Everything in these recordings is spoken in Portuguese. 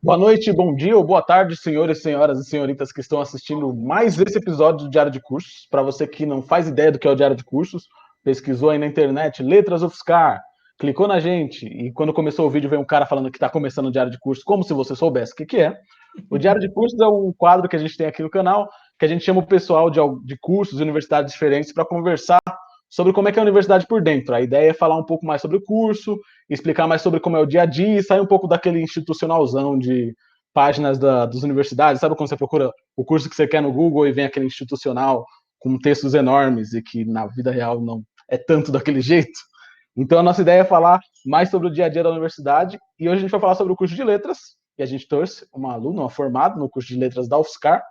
Boa noite, bom dia ou boa tarde, senhores, senhoras e senhoritas que estão assistindo mais esse episódio do Diário de Cursos. Para você que não faz ideia do que é o Diário de Cursos, pesquisou aí na internet, Letras UFSCar, clicou na gente e quando começou o vídeo veio um cara falando que está começando o Diário de Cursos, como se você soubesse o que é. O Diário de Cursos é um quadro que a gente tem aqui no canal, que a gente chama o pessoal de cursos e universidades diferentes para conversar sobre como é que é a universidade por dentro. A ideia é falar um pouco mais sobre o curso, explicar mais sobre como é o dia a dia e sair um pouco daquele institucionalzão de páginas das universidades. Sabe quando você procura o curso que você quer no Google e vem aquele institucional com textos enormes e que na vida real não é tanto daquele jeito? Então a nossa ideia é falar mais sobre o dia a dia da universidade e hoje a gente vai falar sobre o curso de letras, e a gente torce uma aluna, uma formada no curso de letras da UFSCar.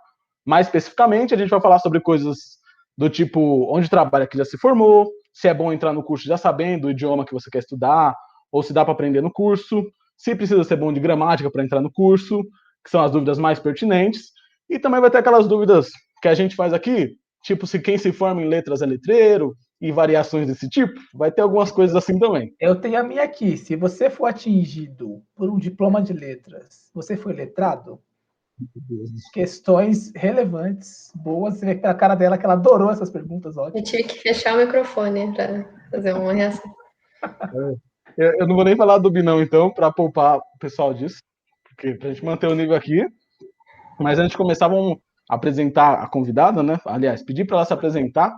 Mais especificamente, a gente vai falar sobre coisas do tipo onde trabalha que já se formou, se é bom entrar no curso já sabendo o idioma que você quer estudar, ou se dá para aprender no curso, se precisa ser bom de gramática para entrar no curso, que são as dúvidas mais pertinentes, e também vai ter aquelas dúvidas que a gente faz aqui, tipo se quem se forma em letras é letreiro, e variações desse tipo, vai ter algumas coisas assim também. Eu tenho a minha aqui. Se você for atingido por um diploma de letras, você foi letrado? Questões relevantes, boas. Você vê pela cara dela que ela adorou essas perguntas, Eu ótimo. tive que fechar o microfone para fazer uma reação. Eu não vou nem falar do Binão, então, para poupar o pessoal disso, porque para a gente manter o nível aqui. Mas antes de começar, vamos apresentar a convidada, né? Aliás, pedir para ela se apresentar.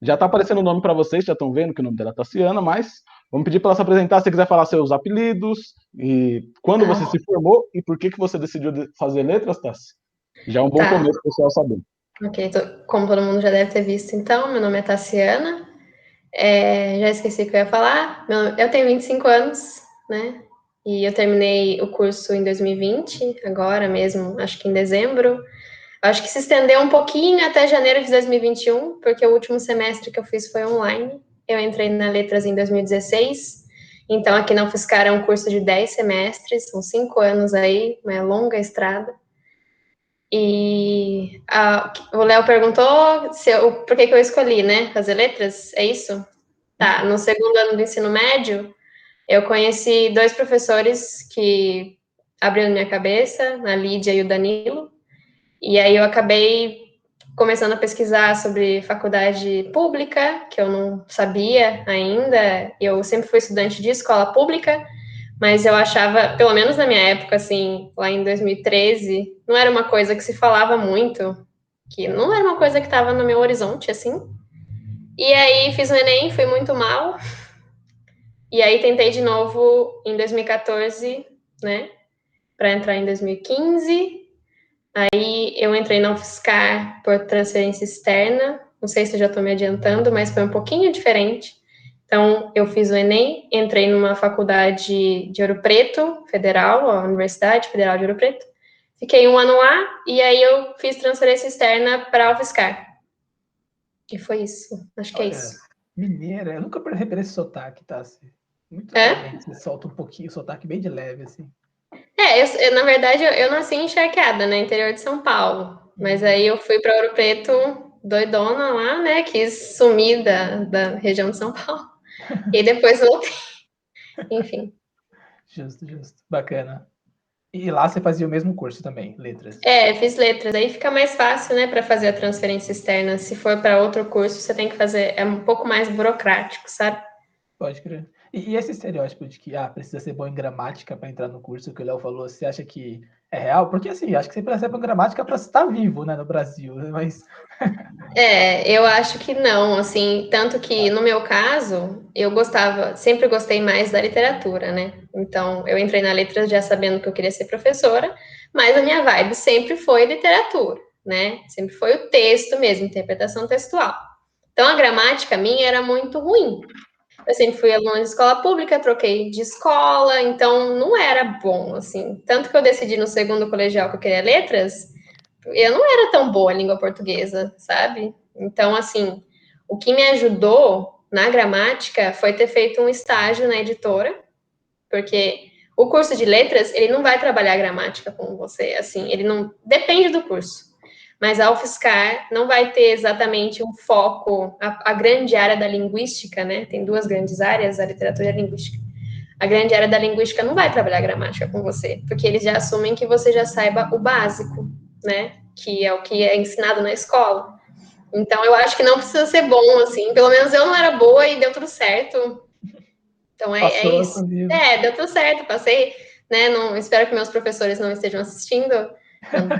Já está aparecendo o nome para vocês, já estão vendo que o nome dela é Tassiana, mas vamos pedir para ela se apresentar, se você quiser falar seus apelidos, e quando você se formou e por que você decidiu fazer letras, Tassi. Já é um bom começo para o pessoal saber. Ok, como todo mundo já deve ter visto, então, meu nome é Tassiana, já esqueci o que eu ia falar, eu tenho 25 anos, né, e eu terminei o curso em 2020, agora mesmo, acho que em dezembro, acho que se estendeu um pouquinho até janeiro de 2021, porque o último semestre que eu fiz foi online, eu entrei na Letras em 2016, então aqui na UFSCar é um curso de 10 semestres, são 5 anos aí, uma longa estrada. E o Léo perguntou por que eu escolhi, né, fazer letras, é isso? Tá, no segundo ano do ensino médio, eu conheci 2 professores que abriram minha cabeça, a Lídia e o Danilo, e aí eu acabei começando a pesquisar sobre faculdade pública, que eu não sabia ainda, eu sempre fui estudante de escola pública, mas eu achava, pelo menos na minha época, assim, lá em 2013, não era uma coisa que se falava muito, que não era uma coisa que estava no meu horizonte, assim. E aí fiz o Enem, fui muito mal. E aí tentei de novo em 2014, né, para entrar em 2015. Aí eu entrei na UFSCar por transferência externa. Não sei se eu já estou me adiantando, mas foi um pouquinho diferente. Então, eu fiz o Enem, entrei numa faculdade de Ouro Preto, federal, a Universidade Federal de Ouro Preto. Fiquei um ano lá, e aí eu fiz transferência externa para a UFSCar. E foi isso. Acho que é isso. Mineira, eu nunca reparei esse sotaque, tá? Muito levemente, você solta um pouquinho, o sotaque bem de leve, assim. Na verdade, eu nasci em Charqueada, né, interior de São Paulo. Mas aí eu fui para Ouro Preto, doidona lá, né, quis sumir da região de São Paulo. E depois voltei. Enfim. Justo. Bacana. E lá você fazia o mesmo curso também, letras? Fiz letras. Aí fica mais fácil, né, para fazer a transferência externa. Se for para outro curso, você tem que fazer, é um pouco mais burocrático, sabe? Pode crer. E esse estereótipo de que precisa ser bom em gramática para entrar no curso que o Léo falou, você acha que é real? Porque assim, acho que você precisa ser bom em gramática para estar vivo, né, no Brasil, mas... Eu acho que não, assim, tanto que no meu caso, sempre gostei mais da literatura, né? Então, eu entrei na letras já sabendo que eu queria ser professora, mas a minha vibe sempre foi literatura, né? Sempre foi o texto mesmo, interpretação textual. Então, a gramática minha era muito ruim. Eu sempre fui aluna de escola pública, troquei de escola, então não era bom, assim. Tanto que eu decidi no segundo colegial que eu queria letras, eu não era tão boa em língua portuguesa, sabe? Então, assim, o que me ajudou na gramática foi ter feito um estágio na editora, porque o curso de letras, ele não vai trabalhar gramática com você, assim, ele não depende do curso. Mas a UFSCar não vai ter exatamente um foco, a grande área da linguística, né? Tem 2 grandes áreas, a literatura e a linguística. a grande área da linguística não vai trabalhar gramática com você, porque eles já assumem que você já saiba o básico, né? Que é o que é ensinado na escola. Então, eu acho que não precisa ser bom, assim. Pelo menos eu não era boa e deu tudo certo. Então, é isso. Deu tudo certo. Passei, né? Não, espero que meus professores não estejam assistindo.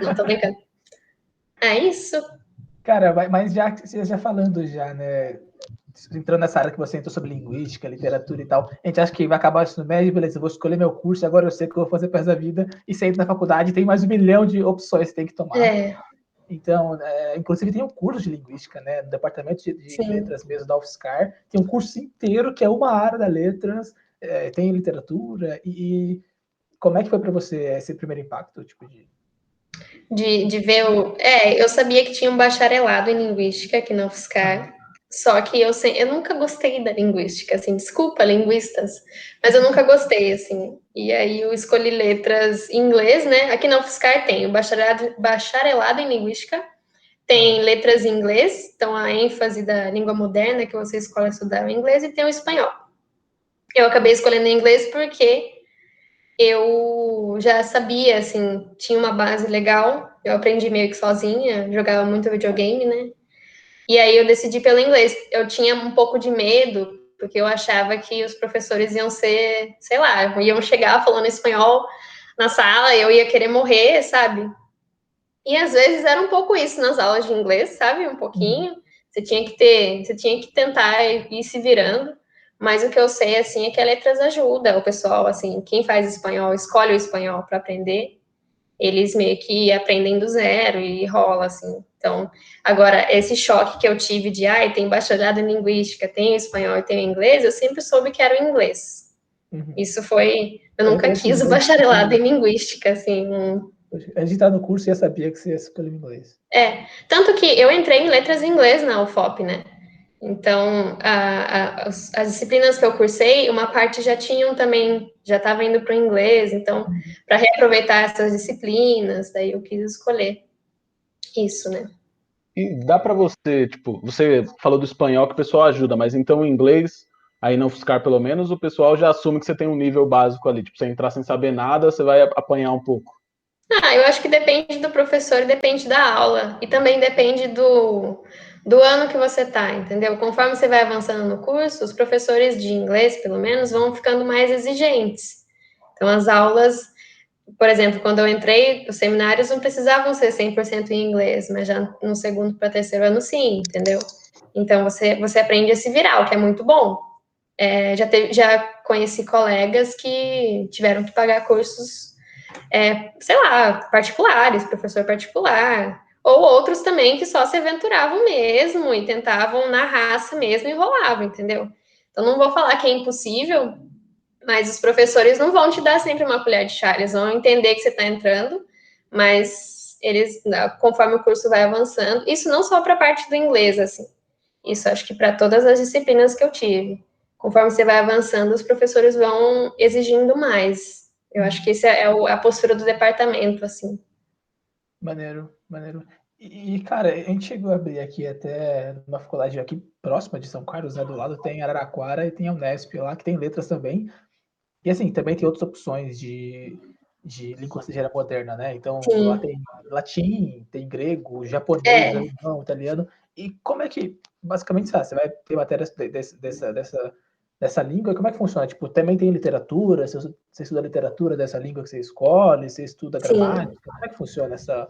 Não tô brincando. É isso. Cara, mas já falando já, né? Entrando nessa área que você entrou sobre linguística, literatura e tal, a gente acha que vai acabar o ensino médio, beleza, eu vou escolher meu curso, agora eu sei o que eu vou fazer para essa vida, e você entra na faculdade, tem mais 1 milhão de opções que tem que tomar. Então, inclusive tem um curso de linguística, né, no departamento de letras mesmo da UFSCar, tem um curso inteiro que é uma área da letras, tem literatura, e como é que foi para você esse primeiro impacto, tipo de ver o... eu sabia que tinha um bacharelado em linguística aqui na UFSCar, só que eu nunca gostei da linguística, assim, desculpa, linguistas, mas eu nunca gostei, assim, e aí eu escolhi letras em inglês, né, aqui na UFSCar tem o bacharelado em linguística, tem letras em inglês, então a ênfase da língua moderna que você escolhe estudar é o inglês, e tem o espanhol. Eu acabei escolhendo inglês porque eu já sabia, assim, tinha uma base legal, eu aprendi meio que sozinha, jogava muito videogame, né? E aí eu decidi pelo inglês. Eu tinha um pouco de medo, porque eu achava que os professores iam ser, sei lá, iam chegar falando espanhol na sala, eu ia querer morrer, sabe? E às vezes era um pouco isso nas aulas de inglês, sabe? Um pouquinho. Você tinha que tentar ir se virando. Mas o que eu sei, assim, é que a letras ajuda o pessoal, assim, quem faz espanhol, escolhe o espanhol para aprender, eles meio que aprendem do zero e rola, assim. Então, agora, esse choque que eu tive de, tem bacharelado em linguística, tem espanhol e tem inglês, eu sempre soube que era o inglês. Isso foi... Eu nunca quis o bacharelado em linguística, assim. A gente tá no curso e já sabia que você ia escolher inglês. Tanto que eu entrei em letras em inglês na UFOP, né? Então, as disciplinas que eu cursei, uma parte já tinham também, já estava indo para o inglês, então, para reaproveitar essas disciplinas, daí eu quis escolher isso, né? E dá para você, tipo, você falou do espanhol que o pessoal ajuda, mas então o inglês, aí não UFSCar pelo menos, o pessoal já assume que você tem um nível básico ali, tipo, você entrar sem saber nada, você vai apanhar um pouco. Eu acho que depende do professor e depende da aula, e também depende do ano que você tá, entendeu? Conforme você vai avançando no curso, os professores de inglês, pelo menos, vão ficando mais exigentes. Então, as aulas, por exemplo, quando eu entrei, os seminários não precisavam ser 100% em inglês, mas já no segundo para terceiro ano, sim, entendeu? Então, você aprende a se virar, o que é muito bom. Já conheci colegas que tiveram que pagar cursos, sei lá, particulares, professor particular, ou outros também que só se aventuravam mesmo e tentavam na raça mesmo e rolavam, entendeu? Então, não vou falar que é impossível, mas os professores não vão te dar sempre uma colher de chá, eles vão entender que você está entrando, mas eles, conforme o curso vai avançando, isso não só para a parte do inglês, assim, isso acho que para todas as disciplinas que eu tive. Conforme você vai avançando, os professores vão exigindo mais. Eu acho que essa é a postura do departamento, assim. Maneiro, maneiro. E, cara, a gente chegou a abrir aqui até uma faculdade aqui próxima de São Carlos, né? Do lado tem Araraquara e tem a Unesp lá, que tem letras também. E assim, também tem outras opções de língua estrangeira moderna, né? Então, lá tem latim, tem grego, japonês, alemão, italiano. E como é que, basicamente, você vai ter matérias dessa língua, e como é que funciona? Tipo, também tem literatura, você estuda a literatura dessa língua que você escolhe, você estuda gramática, como é que funciona essa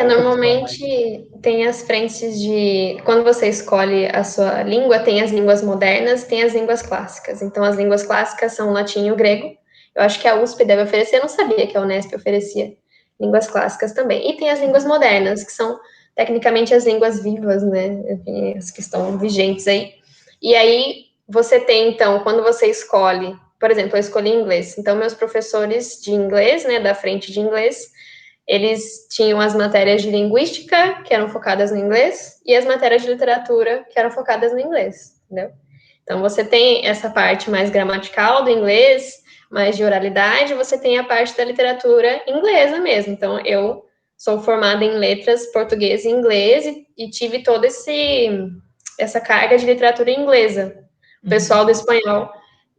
normalmente tem as frentes de... Quando você escolhe a sua língua, tem as línguas modernas, tem as línguas clássicas. Então, as línguas clássicas são o latim e o grego. Eu acho que a USP deve oferecer, eu não sabia que a Unesp oferecia línguas clássicas também. E tem as línguas modernas, que são, tecnicamente, as línguas vivas, né? Enfim, as que estão vigentes aí. E aí, você tem, então, quando você escolhe... Por exemplo, eu escolhi inglês. Então, meus professores de inglês, né, da frente de inglês, eles tinham as matérias de linguística, que eram focadas no inglês, e as matérias de literatura, que eram focadas no inglês, entendeu? Então, você tem essa parte mais gramatical do inglês, mais de oralidade, você tem a parte da literatura inglesa mesmo. Então, eu sou formada em letras português e inglês, e tive toda essa carga de literatura inglesa. O pessoal do espanhol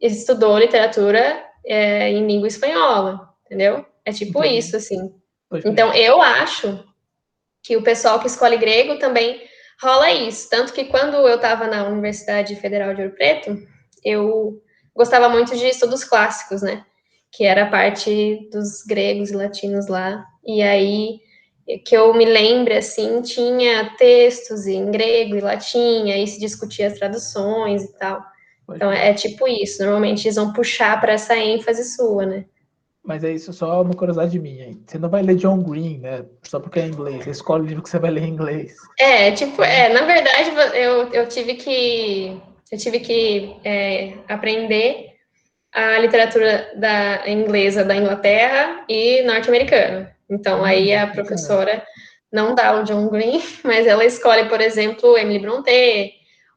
estudou literatura em língua espanhola, entendeu? É tipo isso, assim. Então, eu acho que o pessoal que escolhe grego também rola isso. Tanto que quando eu estava na Universidade Federal de Ouro Preto, eu gostava muito de estudos clássicos, né? Que era a parte dos gregos e latinos lá. E aí, que eu me lembre, assim, tinha textos em grego e latim, aí se discutia as traduções e tal. Então, é tipo isso. Normalmente, eles vão puxar para essa ênfase sua, né? Mas é isso só uma curiosidade minha, hein? Você não vai ler John Green, né? Só porque é inglês. Você escolhe o livro que você vai ler em inglês. Na verdade, eu tive que aprender a literatura inglesa da Inglaterra e norte-americana. Então, aí a professora não dá o John Green, mas ela escolhe, por exemplo, Emily Brontë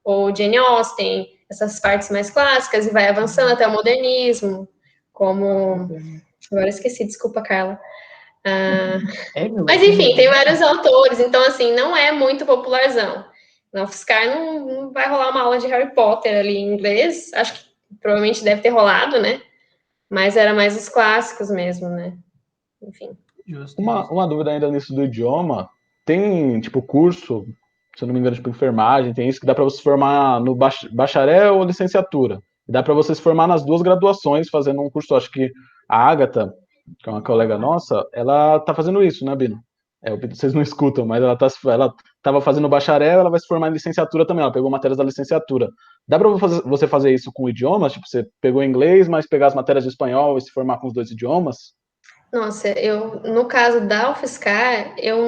ou Jane Austen, essas partes mais clássicas, e vai avançando até o modernismo, como... Agora esqueci, desculpa, Carla. Mas, enfim, tem vários autores, então, assim, não é muito popularzão. Na UFSCar não vai rolar uma aula de Harry Potter ali em inglês, acho que provavelmente deve ter rolado, né? Mas era mais os clássicos mesmo, né? Enfim. Uma dúvida ainda nisso do idioma, tem, tipo, curso, se eu não me engano, tipo, enfermagem, tem isso que dá para você se formar no bacharel ou licenciatura. Dá para você se formar nas duas graduações, fazendo um curso. Acho que a Agatha, que é uma colega nossa, ela tá fazendo isso, né, Bino? Vocês não escutam, mas ela tava fazendo bacharel, ela vai se formar em licenciatura também, ela pegou matérias da licenciatura. Dá para você fazer isso com idiomas? Tipo, você pegou inglês, mas pegar as matérias de espanhol e se formar com os dois idiomas? Nossa, no caso da UFSCar, eu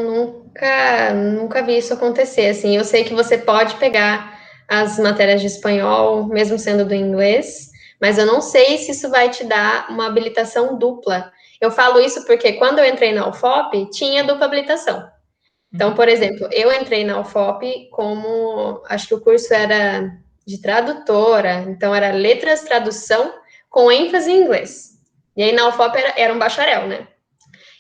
nunca vi isso acontecer, assim, eu sei que você pode pegar as matérias de espanhol, mesmo sendo do inglês, mas eu não sei se isso vai te dar uma habilitação dupla. Eu falo isso porque quando eu entrei na UFOP, tinha dupla habilitação. Então, por exemplo, eu entrei na UFOP acho que o curso era de tradutora, então era letras, tradução, com ênfase em inglês. E aí na UFOP era um bacharel, né?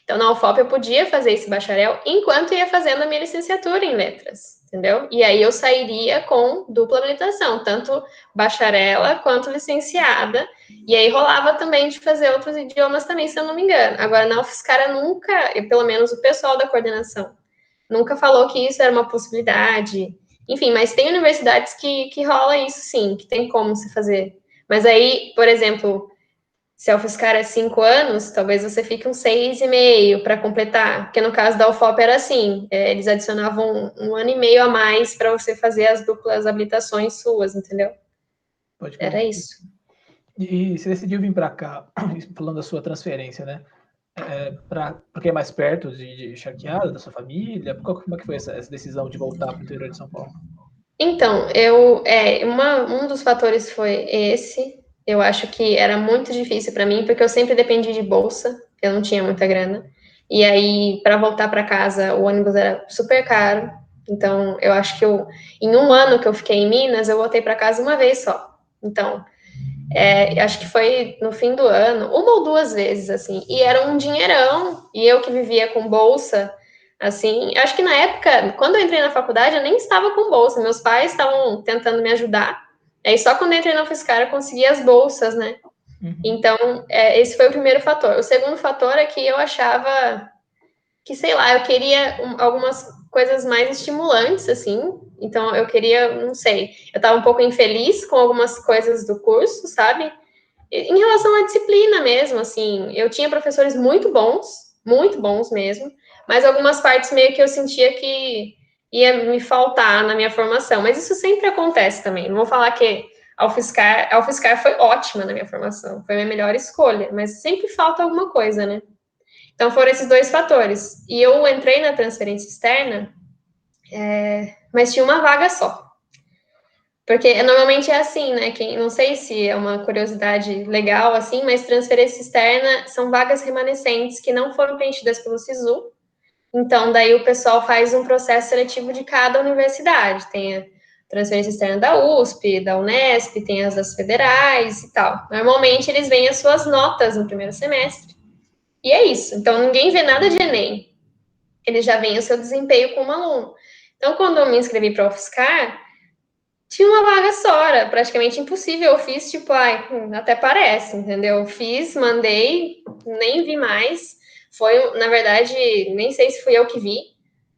Então na UFOP eu podia fazer esse bacharel enquanto ia fazendo a minha licenciatura em letras, entendeu? E aí eu sairia com dupla habilitação, tanto bacharela quanto licenciada, e aí rolava também de fazer outros idiomas também, se eu não me engano. Agora na UFSCar nunca, pelo menos o pessoal da coordenação, nunca falou que isso era uma possibilidade. Enfim, mas tem universidades que rola isso sim, que tem como se fazer. Mas aí, por exemplo, se a UFSCar é 5 anos, talvez você fique uns 6,5 para completar. Porque no caso da UFOP era assim, eles adicionavam um ano e meio a mais para você fazer as duplas habilitações suas, entendeu? Era isso. E você decidiu vir para cá, falando da sua transferência, né? Porque é mais perto de Charqueada, da sua família? Como é que foi essa decisão de voltar para o interior de São Paulo? Então, um dos fatores foi esse. Eu acho que era muito difícil para mim, porque eu sempre dependi de bolsa, eu não tinha muita grana. E aí, para voltar para casa, o ônibus era super caro. Então, eu acho que em um ano que eu fiquei em Minas, eu voltei para casa uma vez só. Então, acho que foi no fim do ano, uma ou duas vezes, assim. E era um dinheirão, e eu que vivia com bolsa, assim, acho que na época, quando eu entrei na faculdade, eu nem estava com bolsa, meus pais estavam tentando me ajudar, aí só quando eu entrei na UFSCar eu consegui as bolsas, né? Então, esse foi o primeiro fator. O segundo fator é que eu achava que, sei lá, eu queria algumas coisas mais estimulantes, assim, então eu queria, não sei, eu estava um pouco infeliz com algumas coisas do curso, sabe? Em relação à disciplina mesmo, assim, eu tinha professores muito bons mesmo, mas algumas partes meio que eu sentia que ia me faltar na minha formação, mas isso sempre acontece também. Não vou falar que a UFSCar foi ótima na minha formação, foi a minha melhor escolha, mas sempre falta alguma coisa, né? Então foram esses dois fatores. E eu entrei na transferência externa, mas tinha uma vaga só. Porque normalmente é assim, né? Não sei se é uma curiosidade legal assim, mas transferência externa são vagas remanescentes que não foram preenchidas pelo SISU. Então, daí o pessoal faz um processo seletivo de cada universidade. Tem a transferência externa da USP, da Unesp, tem as das federais e tal. Normalmente eles veem as suas notas no primeiro semestre. E é isso. Então, ninguém vê nada de Enem. Eles já veem o seu desempenho como aluno. Então, quando eu me inscrevi para a UFSCar, tinha uma vaga só, era praticamente impossível. Eu fiz, tipo, até parece, entendeu? Fiz, mandei, nem vi mais. Foi, na verdade, nem sei se fui eu que vi,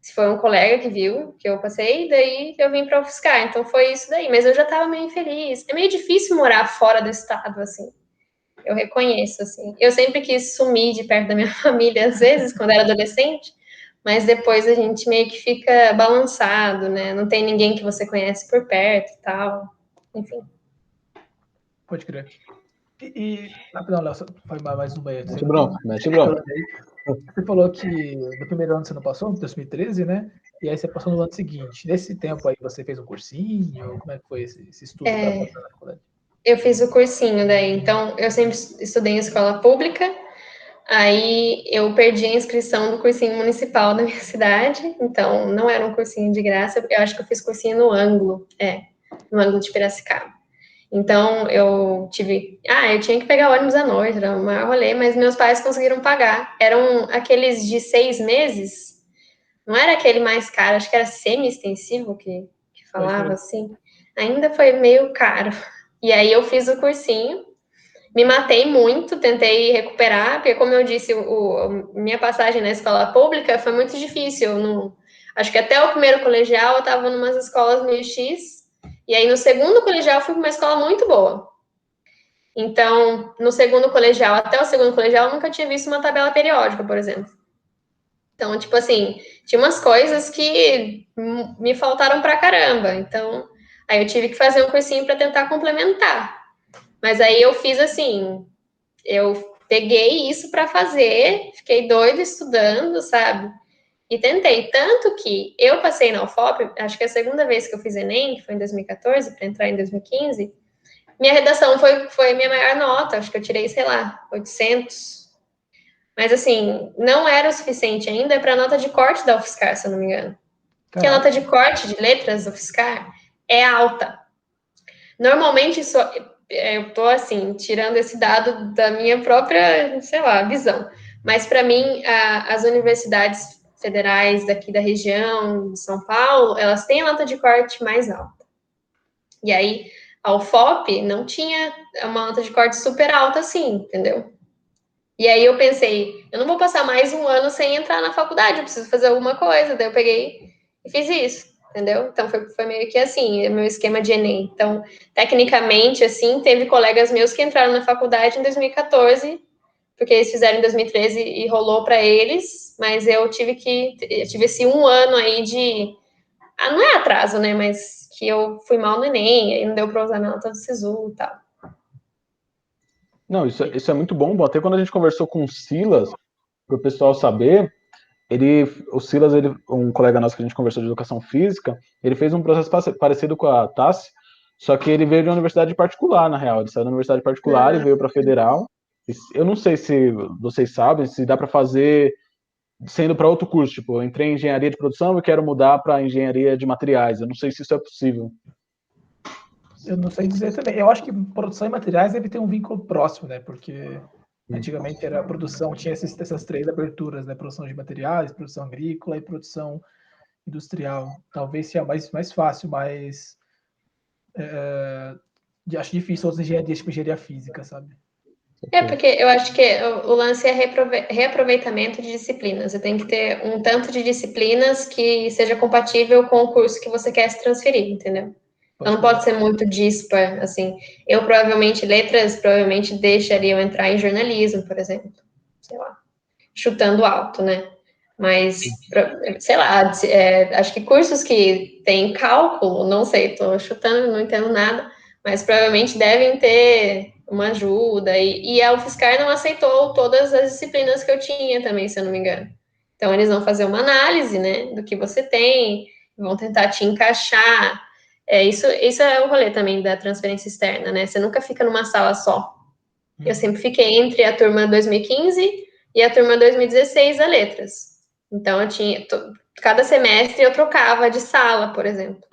se foi um colega que viu, que eu passei, daí eu vim para UFSCar. Então foi isso daí, mas eu já estava meio infeliz. É meio difícil morar fora do estado, assim. Eu reconheço, assim. Eu sempre quis sumir de perto da minha família, às vezes, quando era adolescente, mas depois a gente meio que fica balançado, né? Não tem ninguém que você conhece por perto e tal. Enfim. Pode crer. Não, Léo, foi mais um banheiro. Mete bronca, mete bronca. Você falou que no primeiro ano você não passou, em 2013, né? E aí você passou no ano seguinte. Nesse tempo aí você fez um cursinho? Como é que foi esse estudo para passar na faculdade? Eu fiz o cursinho daí, então eu sempre estudei em escola pública. Aí eu perdi a inscrição do cursinho municipal da minha cidade, então não era um cursinho de graça, eu acho que eu fiz cursinho no ângulo de Piracicaba. Então eu eu tinha que pegar ônibus à noite, era o maior rolê, mas meus pais conseguiram pagar. Eram aqueles de 6 meses, não era aquele mais caro, acho que era semi-extensivo que falava assim. Ainda foi meio caro. E aí eu fiz o cursinho, me matei muito, tentei recuperar, porque, como eu disse, minha passagem na escola pública foi muito difícil. Acho que até o primeiro colegial eu estava em umas escolas meio X, e aí no segundo colegial eu fui para uma escola muito boa. Então, no segundo colegial, até o segundo colegial, eu nunca tinha visto uma tabela periódica, por exemplo. Então, tipo assim, tinha umas coisas que me faltaram pra caramba. Então, aí eu tive que fazer um cursinho para tentar complementar. Mas aí eu fiz assim, eu peguei isso para fazer, fiquei doida estudando, sabe? E tentei. Tanto que eu passei na UFOP, acho que a segunda vez que eu fiz Enem, que foi em 2014, para entrar em 2015, minha redação foi a minha maior nota, acho que eu tirei, sei lá, 800. Mas, assim, não era o suficiente ainda para a nota de corte da UFSCar, se eu não me engano. Porque a nota de corte de letras da UFSCar é alta. Normalmente, eu tô, assim, tirando esse dado da minha própria, sei lá, visão. Mas, para mim, as universidades federais daqui da região de São Paulo, elas têm a nota de corte mais alta. E aí, a UFOP não tinha uma nota de corte super alta assim, entendeu? E aí eu pensei, eu não vou passar mais um ano sem entrar na faculdade, eu preciso fazer alguma coisa. Daí eu peguei e fiz isso, entendeu? Então foi meio que assim, meu esquema de Enem. Então, tecnicamente, assim, teve colegas meus que entraram na faculdade em 2014, porque eles fizeram em 2013 e rolou para eles, mas eu tive esse um ano aí de... não é atraso, né? Mas que eu fui mal no Enem, aí não deu para usar minha nota do SISU e tal. Não, isso é muito bom. Até quando a gente conversou com o Silas, para o pessoal saber, o Silas, um colega nosso que a gente conversou de educação física, ele fez um processo parecido com a Tassi, só que ele veio de uma universidade particular, na real. Ele saiu da universidade particular e veio para a federal. Eu não sei se vocês sabem, se dá para fazer sendo para outro curso. Tipo, eu entrei em engenharia de produção e quero mudar para engenharia de materiais. Eu não sei se isso é possível. Eu não sei dizer também. Eu acho que produção e materiais deve ter um vínculo próximo, né? Porque antigamente era a produção, tinha essas três aberturas, né? Produção de materiais, produção agrícola e produção industrial. Talvez seja mais fácil, mas acho difícil outras engenharias, tipo engenharia física, sabe? Porque eu acho que o lance é reaproveitamento de disciplinas. Você tem que ter um tanto de disciplinas que seja compatível com o curso que você quer se transferir, entendeu? Então não pode ser muito dispar, assim. Eu letras provavelmente deixaria eu entrar em jornalismo, por exemplo. Sei lá, chutando alto, né? Mas, sei lá, acho que cursos que têm cálculo, não sei, estou chutando, não entendo nada, mas provavelmente devem ter uma ajuda. E a UFSCar não aceitou todas as disciplinas que eu tinha também, se eu não me engano. Então, eles vão fazer uma análise, né, do que você tem, vão tentar te encaixar. Isso é o rolê também da transferência externa, né? Você nunca fica numa sala só. Eu sempre fiquei entre a turma 2015 e a turma 2016 da Letras. Então, cada semestre eu trocava de sala, por exemplo.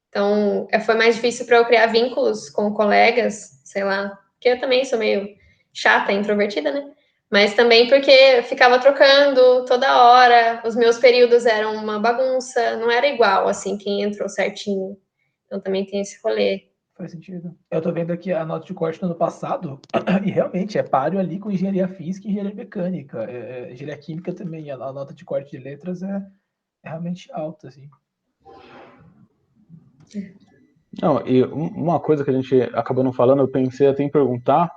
Então, foi mais difícil para eu criar vínculos com colegas, sei lá, porque eu também sou meio chata, introvertida, né? Mas também porque eu ficava trocando toda hora, os meus períodos eram uma bagunça, não era igual, assim, quem entrou certinho. Então também tem esse rolê. Faz sentido. Eu tô vendo aqui a nota de corte do ano passado, e realmente é páreo ali com engenharia física e engenharia mecânica. Engenharia química também, a nota de corte de letras é realmente alta, assim. Não, e uma coisa que a gente acabou não falando, eu pensei até em perguntar,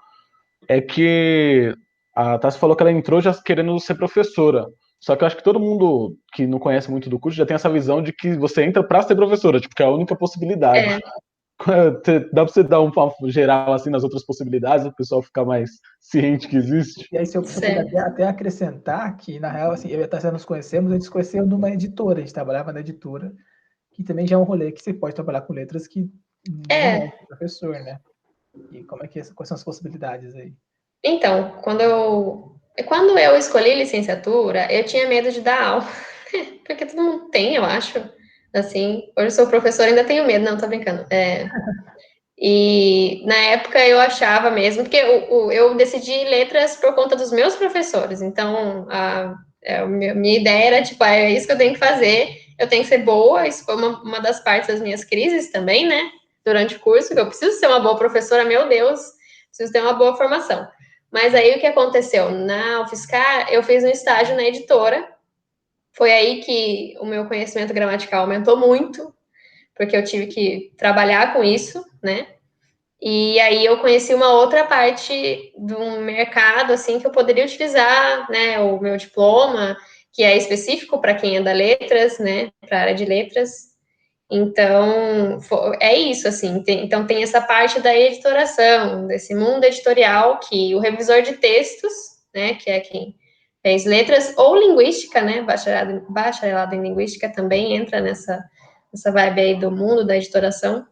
é que a Tassi falou que ela entrou já querendo ser professora. Só que eu acho que todo mundo que não conhece muito do curso já tem essa visão de que você entra para ser professora, tipo, que é a única possibilidade. É. Dá pra você dar um papo geral assim nas outras possibilidades, o pessoal ficar mais ciente que existe? E aí, se eu puder até acrescentar que, na real, assim, eu e a Tassia nos conhecemos, a gente se conheceu numa editora, a gente trabalhava na editora, que também já é um rolê que você pode trabalhar com letras que não é professor, né? E quais são as possibilidades aí? Então, quando eu escolhi licenciatura, eu tinha medo de dar aula, porque todo mundo tem, eu acho. Assim, hoje eu sou professora, ainda tenho medo, não, tô brincando. E na época eu achava mesmo, porque eu decidi letras por conta dos meus professores, então minha ideia era, tipo, é isso que eu tenho que fazer, eu tenho que ser boa, isso foi uma das partes das minhas crises também, né, durante o curso, que eu preciso ser uma boa professora, meu Deus, preciso ter uma boa formação. Mas aí o que aconteceu? Na UFSCar, eu fiz um estágio na editora, foi aí que o meu conhecimento gramatical aumentou muito, porque eu tive que trabalhar com isso, né, e aí eu conheci uma outra parte do mercado, assim, que eu poderia utilizar, né, o meu diploma, que é específico para quem é da letras, né, para a área de letras. Então, é isso, assim. Então, tem essa parte da editoração, desse mundo editorial, que o revisor de textos, né, que é quem fez letras, ou linguística, né, bacharelado em linguística também entra nessa vibe aí do mundo da editoração,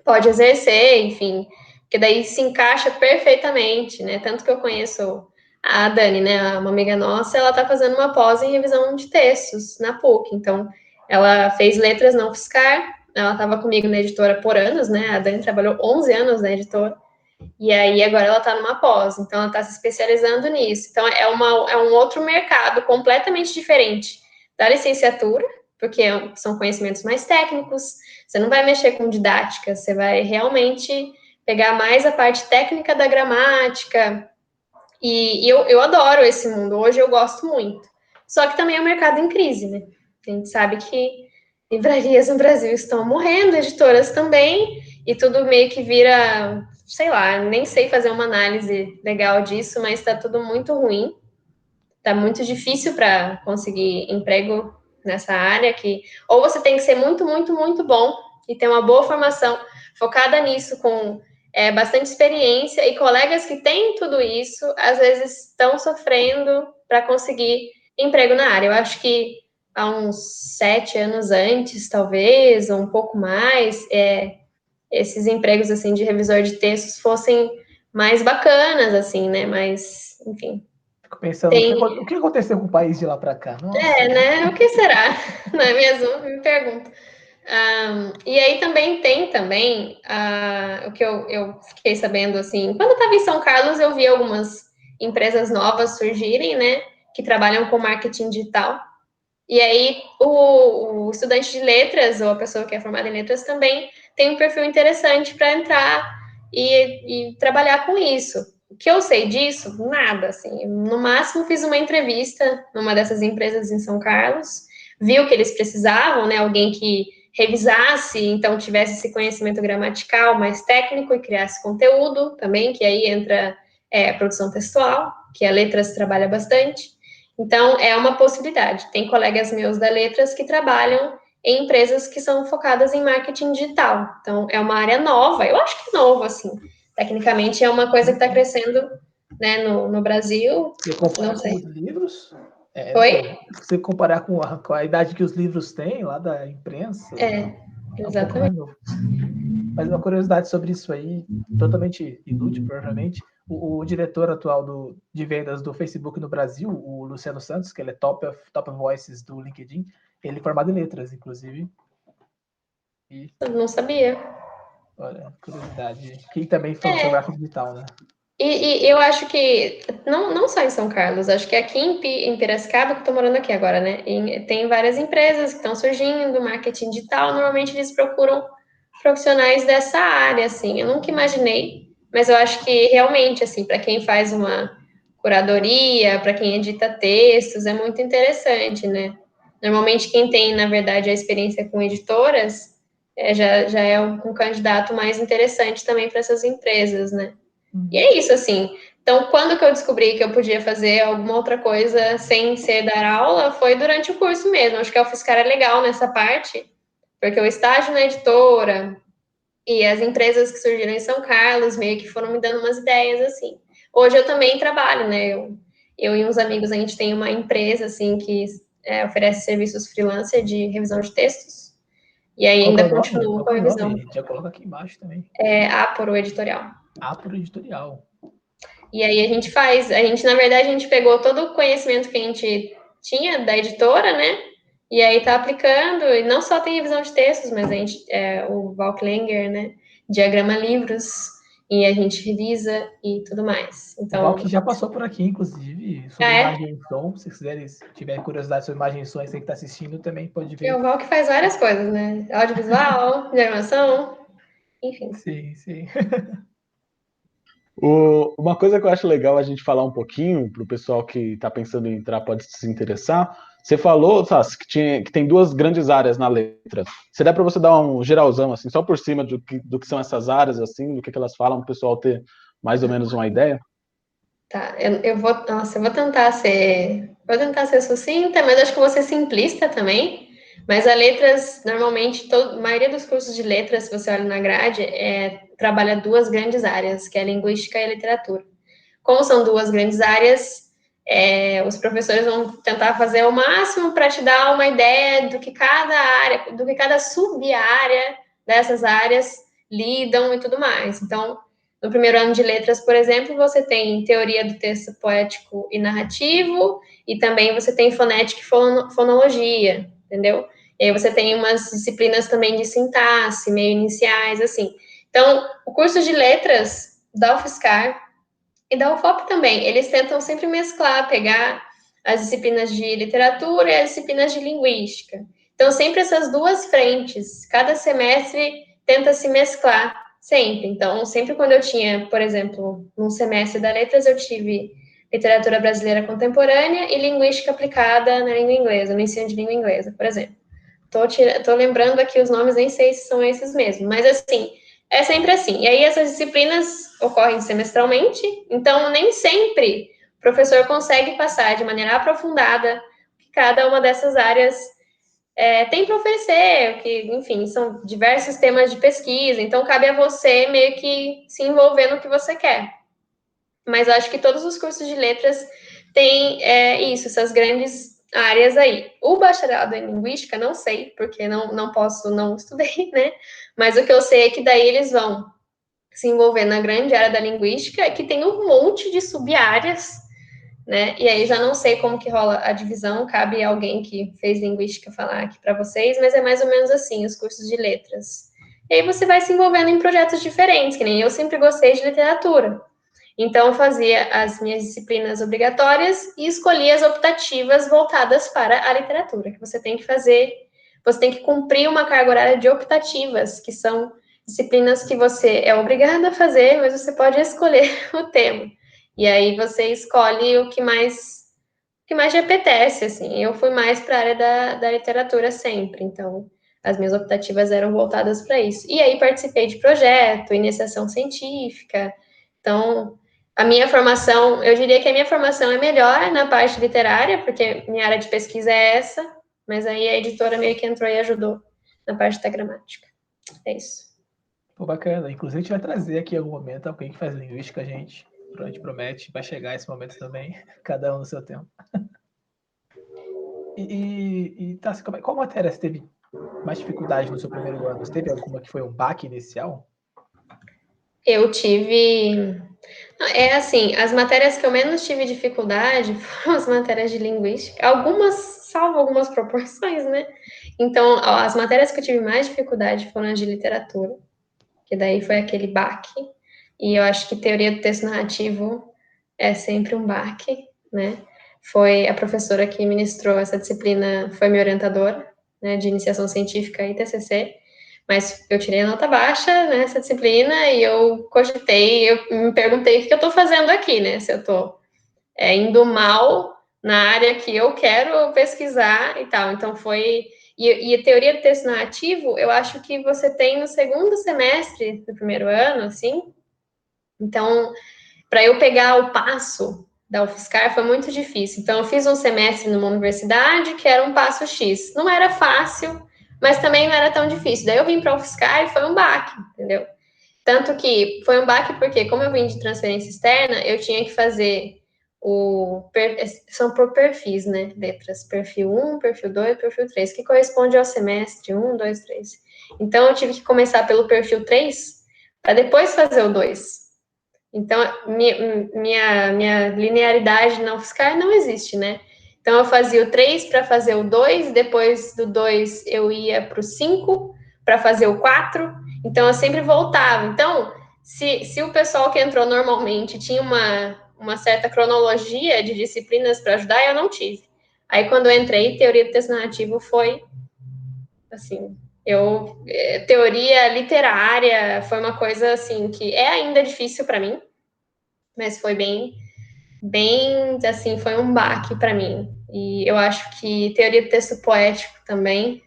pode exercer, enfim, que daí se encaixa perfeitamente, né? Tanto que eu conheço a Dani, né, uma amiga nossa, ela tá fazendo uma pós em revisão de textos na PUC, então ela fez letras na UFSCar, ela estava comigo na editora por anos, né? A Dani trabalhou 11 anos na editora. E aí agora ela está numa pós, então ela está se especializando nisso. Então é um outro mercado completamente diferente da licenciatura, porque são conhecimentos mais técnicos, você não vai mexer com didática, você vai realmente pegar mais a parte técnica da gramática, e eu adoro esse mundo, hoje eu gosto muito. Só que também é um mercado em crise, né? A gente sabe que livrarias no Brasil estão morrendo, editoras também, e tudo meio que vira, sei lá, nem sei fazer uma análise legal disso, mas está tudo muito ruim. Está muito difícil para conseguir emprego nessa área, que ou você tem que ser muito, muito, muito bom e ter uma boa formação focada nisso, com bastante experiência, e colegas que têm tudo isso, às vezes estão sofrendo para conseguir emprego na área. Eu acho que há uns 7 anos antes, talvez, ou um pouco mais, esses empregos, assim, de revisor de textos fossem mais bacanas, assim, né, mas, enfim. Fico pensando, o que aconteceu com o país de lá para cá? Nossa. Né? O que será? Não é mesmo? Me pergunto. E aí também tem o que eu fiquei sabendo, assim, quando eu estava em São Carlos, eu vi algumas empresas novas surgirem, né, que trabalham com marketing digital. E aí o estudante de letras, ou a pessoa que é formada em letras, também tem um perfil interessante para entrar e trabalhar com isso. O que eu sei disso? Nada, assim. No máximo, fiz uma entrevista numa dessas empresas em São Carlos, vi o que eles precisavam, né? Alguém que revisasse, então tivesse esse conhecimento gramatical mais técnico e criasse conteúdo também, que aí entra a produção textual, que a letras trabalha bastante. Então, é uma possibilidade. Tem colegas meus da letras que trabalham em empresas que são focadas em marketing digital. Então, é uma área nova, eu acho que é novo, assim. Tecnicamente, é uma coisa que está crescendo, né, no Brasil. Se comparar não sei. com os livros, Oi? se comparar com a idade que os livros têm lá da imprensa, Exatamente. Um pouco mais. Mas uma curiosidade sobre isso aí, totalmente inútil, provavelmente. O diretor atual de vendas do Facebook no Brasil, o Luciano Santos, que ele é top voices do LinkedIn, ele é formado em letras, inclusive. Eu não sabia. Olha, curiosidade. Que também falou sobre marketing digital, né? E eu acho que, não só em São Carlos, acho que aqui em Piracicaba, que eu estou morando aqui agora, né? Tem várias empresas que estão surgindo, marketing digital, normalmente eles procuram profissionais dessa área, assim. Eu nunca imaginei, mas eu acho que realmente, assim, para quem faz uma curadoria, para quem edita textos, é muito interessante, né? Normalmente quem tem, na verdade, a experiência com editoras já é um candidato mais interessante também para essas empresas, né? E é isso, assim. Então, quando que eu descobri que eu podia fazer alguma outra coisa sem ser dar aula, foi durante o curso mesmo. Acho que a UFSCar é legal nessa parte, porque o estágio na editora e as empresas que surgiram em São Carlos meio que foram me dando umas ideias, assim. Hoje eu também trabalho, né? Eu e uns amigos, a gente tem uma empresa, assim, que oferece serviços freelancer de revisão de textos. E aí Qual que é ainda o nome? continuo Qual com a que é o revisão. nome? Já coloca aqui embaixo também. É Aporo Editorial. Aporo Editorial. E aí na verdade, a gente pegou todo o conhecimento que a gente tinha da editora, né? E aí tá aplicando, e não só tem revisão de textos, mas a gente, o Valklanger, né? Diagrama livros, e a gente revisa e tudo mais. O Então, Val que já passou por aqui, inclusive, sobre imagem e som. Se quiserem, se tiver curiosidade sobre imagem e som, você que está assistindo também pode é ver. o Val que faz várias coisas, né? Audiovisual, diagramação, enfim. Sim, sim. Uma coisa que eu acho legal a gente falar um pouquinho, para o pessoal que está pensando em entrar pode se interessar. Você falou, Sassi, que tem duas grandes áreas na letra. Seria para você dar um geralzão, assim, só por cima do que são essas áreas, assim, do que elas falam, para o pessoal ter mais ou menos uma ideia? Tá, eu vou tentar ser sucinta, mas acho que vou ser simplista também. Mas a letras, normalmente, a maioria dos cursos de letras, se você olha na grade, trabalha duas grandes áreas, que é a linguística e a literatura. Como são duas grandes áreas, os professores vão tentar fazer o máximo para te dar uma ideia do que cada área, do que cada sub-área dessas áreas lidam e tudo mais. Então, no primeiro ano de letras, por exemplo, você tem teoria do texto poético e narrativo, e também você tem fonética e fonologia, entendeu? E aí você tem umas disciplinas também de sintaxe, meio iniciais, assim. Então, o curso de letras da UFSCar e da UFOP também, eles tentam sempre mesclar, pegar as disciplinas de literatura e as disciplinas de linguística. Então, sempre essas duas frentes, cada semestre tenta se mesclar, sempre. Então, sempre quando eu tinha, por exemplo, num semestre da letras, eu tive literatura brasileira contemporânea e linguística aplicada na língua inglesa, no ensino de língua inglesa, por exemplo. Tô lembrando aqui os nomes, nem sei se são esses mesmo, mas assim, é sempre assim. E aí essas disciplinas ocorrem semestralmente, então nem sempre o professor consegue passar de maneira aprofundada o que cada uma dessas áreas tem para oferecer, que, enfim, são diversos temas de pesquisa, então cabe a você meio que se envolver no que você quer. Mas eu acho que todos os cursos de letras têm essas grandes áreas aí. O bacharelado em linguística, não sei, porque não estudei, né? Mas o que eu sei é que daí eles vão se envolver na grande área da linguística, que tem um monte de sub-áreas, né? E aí já não sei como que rola a divisão, cabe alguém que fez linguística falar aqui para vocês, mas é mais ou menos assim, os cursos de letras. E aí você vai se envolvendo em projetos diferentes, que nem eu sempre gostei de literatura. Então, eu fazia as minhas disciplinas obrigatórias e escolhia as optativas voltadas para a literatura, que você tem que fazer, você tem que cumprir uma carga horária de optativas, que são disciplinas que você é obrigado a fazer, mas você pode escolher o tema. E aí você escolhe o que mais te apetece, assim. Eu fui mais para a área da literatura sempre, então as minhas optativas eram voltadas para isso. E aí participei de projeto, iniciação científica, então a minha formação, eu diria que a minha formação é melhor na parte literária, porque minha área de pesquisa é essa, mas aí a editora meio que entrou e ajudou na parte da gramática. É isso. Pô, bacana. Inclusive, a gente vai trazer aqui em algum momento alguém que faz linguística, a gente promete, vai chegar esse momento também, cada um no seu tempo. Tá, qual matéria você teve mais dificuldade no seu primeiro ano? Você teve alguma que foi um baque inicial? Eu tive. Assim, as matérias que eu menos tive dificuldade foram as matérias de linguística. Algumas, salvo algumas proporções, né? Então, as matérias que eu tive mais dificuldade foram as de literatura, que daí foi aquele baque. E eu acho que teoria do texto narrativo é sempre um baque, né? Foi a professora que ministrou essa disciplina, foi minha orientadora, né, de iniciação científica e TCC. Mas eu tirei a nota baixa nessa disciplina e eu cogitei, eu me perguntei o que eu estou fazendo aqui, né? Se eu estou indo mal na área que eu quero pesquisar e tal. Então foi. E a teoria do texto narrativo, eu acho que você tem no segundo semestre do primeiro ano, assim. Então, para eu pegar o passo da UFSCar foi muito difícil. Então, eu fiz um semestre numa universidade que era um passo X. Não era fácil, mas também não era tão difícil. Daí eu vim para a UFSCar e foi um baque, entendeu? Tanto que foi um baque porque, como eu vim de transferência externa, eu tinha que fazer são por perfis, né? Letras, perfil 1, perfil 2, perfil 3, que corresponde ao semestre 1, 2, 3. Então, eu tive que começar pelo perfil 3, para depois fazer o 2. Então, minha linearidade na UFSCar não existe, né? Então, eu fazia o 3 para fazer o 2, depois do 2 eu ia para o 5 para fazer o 4, então eu sempre voltava. Então, se o pessoal que entrou normalmente tinha uma certa cronologia de disciplinas para ajudar, eu não tive. Aí, quando eu entrei, teoria do texto narrativo foi, assim, teoria literária foi uma coisa, assim, que é ainda difícil para mim, mas foi bem, assim, foi um baque para mim. E eu acho que teoria do texto poético também.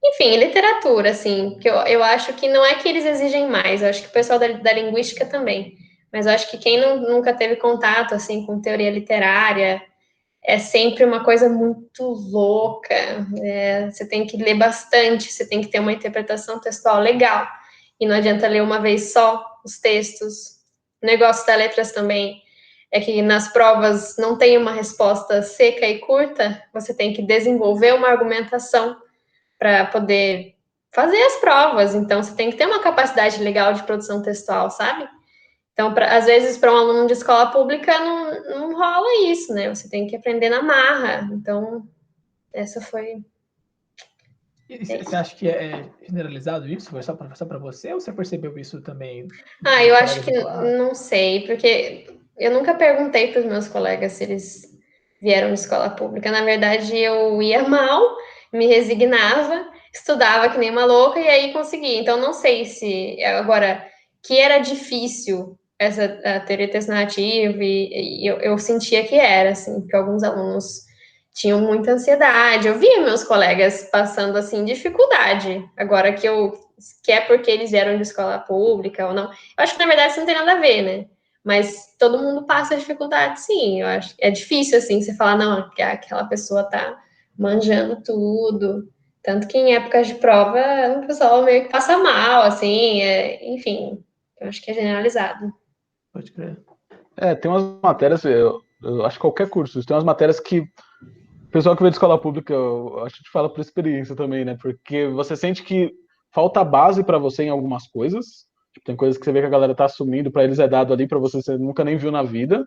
Enfim, literatura, assim, que eu acho que não é que eles exigem mais, eu acho que o pessoal da linguística também. Mas eu acho que quem nunca teve contato, assim, com teoria literária, é sempre uma coisa muito louca. Você tem que ler bastante, você tem que ter uma interpretação textual legal. E não adianta ler uma vez só os textos. O negócio das letras também é que nas provas não tem uma resposta seca e curta, você tem que desenvolver uma argumentação para poder fazer as provas. Então, você tem que ter uma capacidade legal de produção textual, sabe? Então, às vezes, para um aluno de escola pública, não rola isso, né? Você tem que aprender na marra. Então, essa foi. E você acha que é generalizado isso? Foi só para você ou você percebeu isso também Eu dos acho colegas que de classe? não sei, porque eu nunca perguntei para os meus colegas se eles vieram de escola pública. Na verdade, eu ia mal, me resignava, estudava que nem uma louca e aí conseguia. Então, não sei se agora que era difícil a teoria texto narrativo e eu sentia que era, assim, que alguns alunos tinham muita ansiedade. Eu via meus colegas passando assim dificuldade. Agora que é porque eles vieram de escola pública ou não. Eu acho que na verdade isso não tem nada a ver, né? Mas todo mundo passa dificuldade, sim. Eu acho que é difícil assim você falar não, que aquela pessoa tá manjando tudo. Tanto que em épocas de prova o pessoal meio que passa mal, assim, enfim. Eu acho que é generalizado. Pode crer. Tem umas matérias, eu acho que qualquer curso, tem umas matérias que o pessoal que veio de escola pública, eu acho que te fala por experiência também, né? Porque você sente que falta base para você em algumas coisas. Tipo, tem coisas que você vê que a galera tá assumindo, para eles é dado ali, para você nunca nem viu na vida.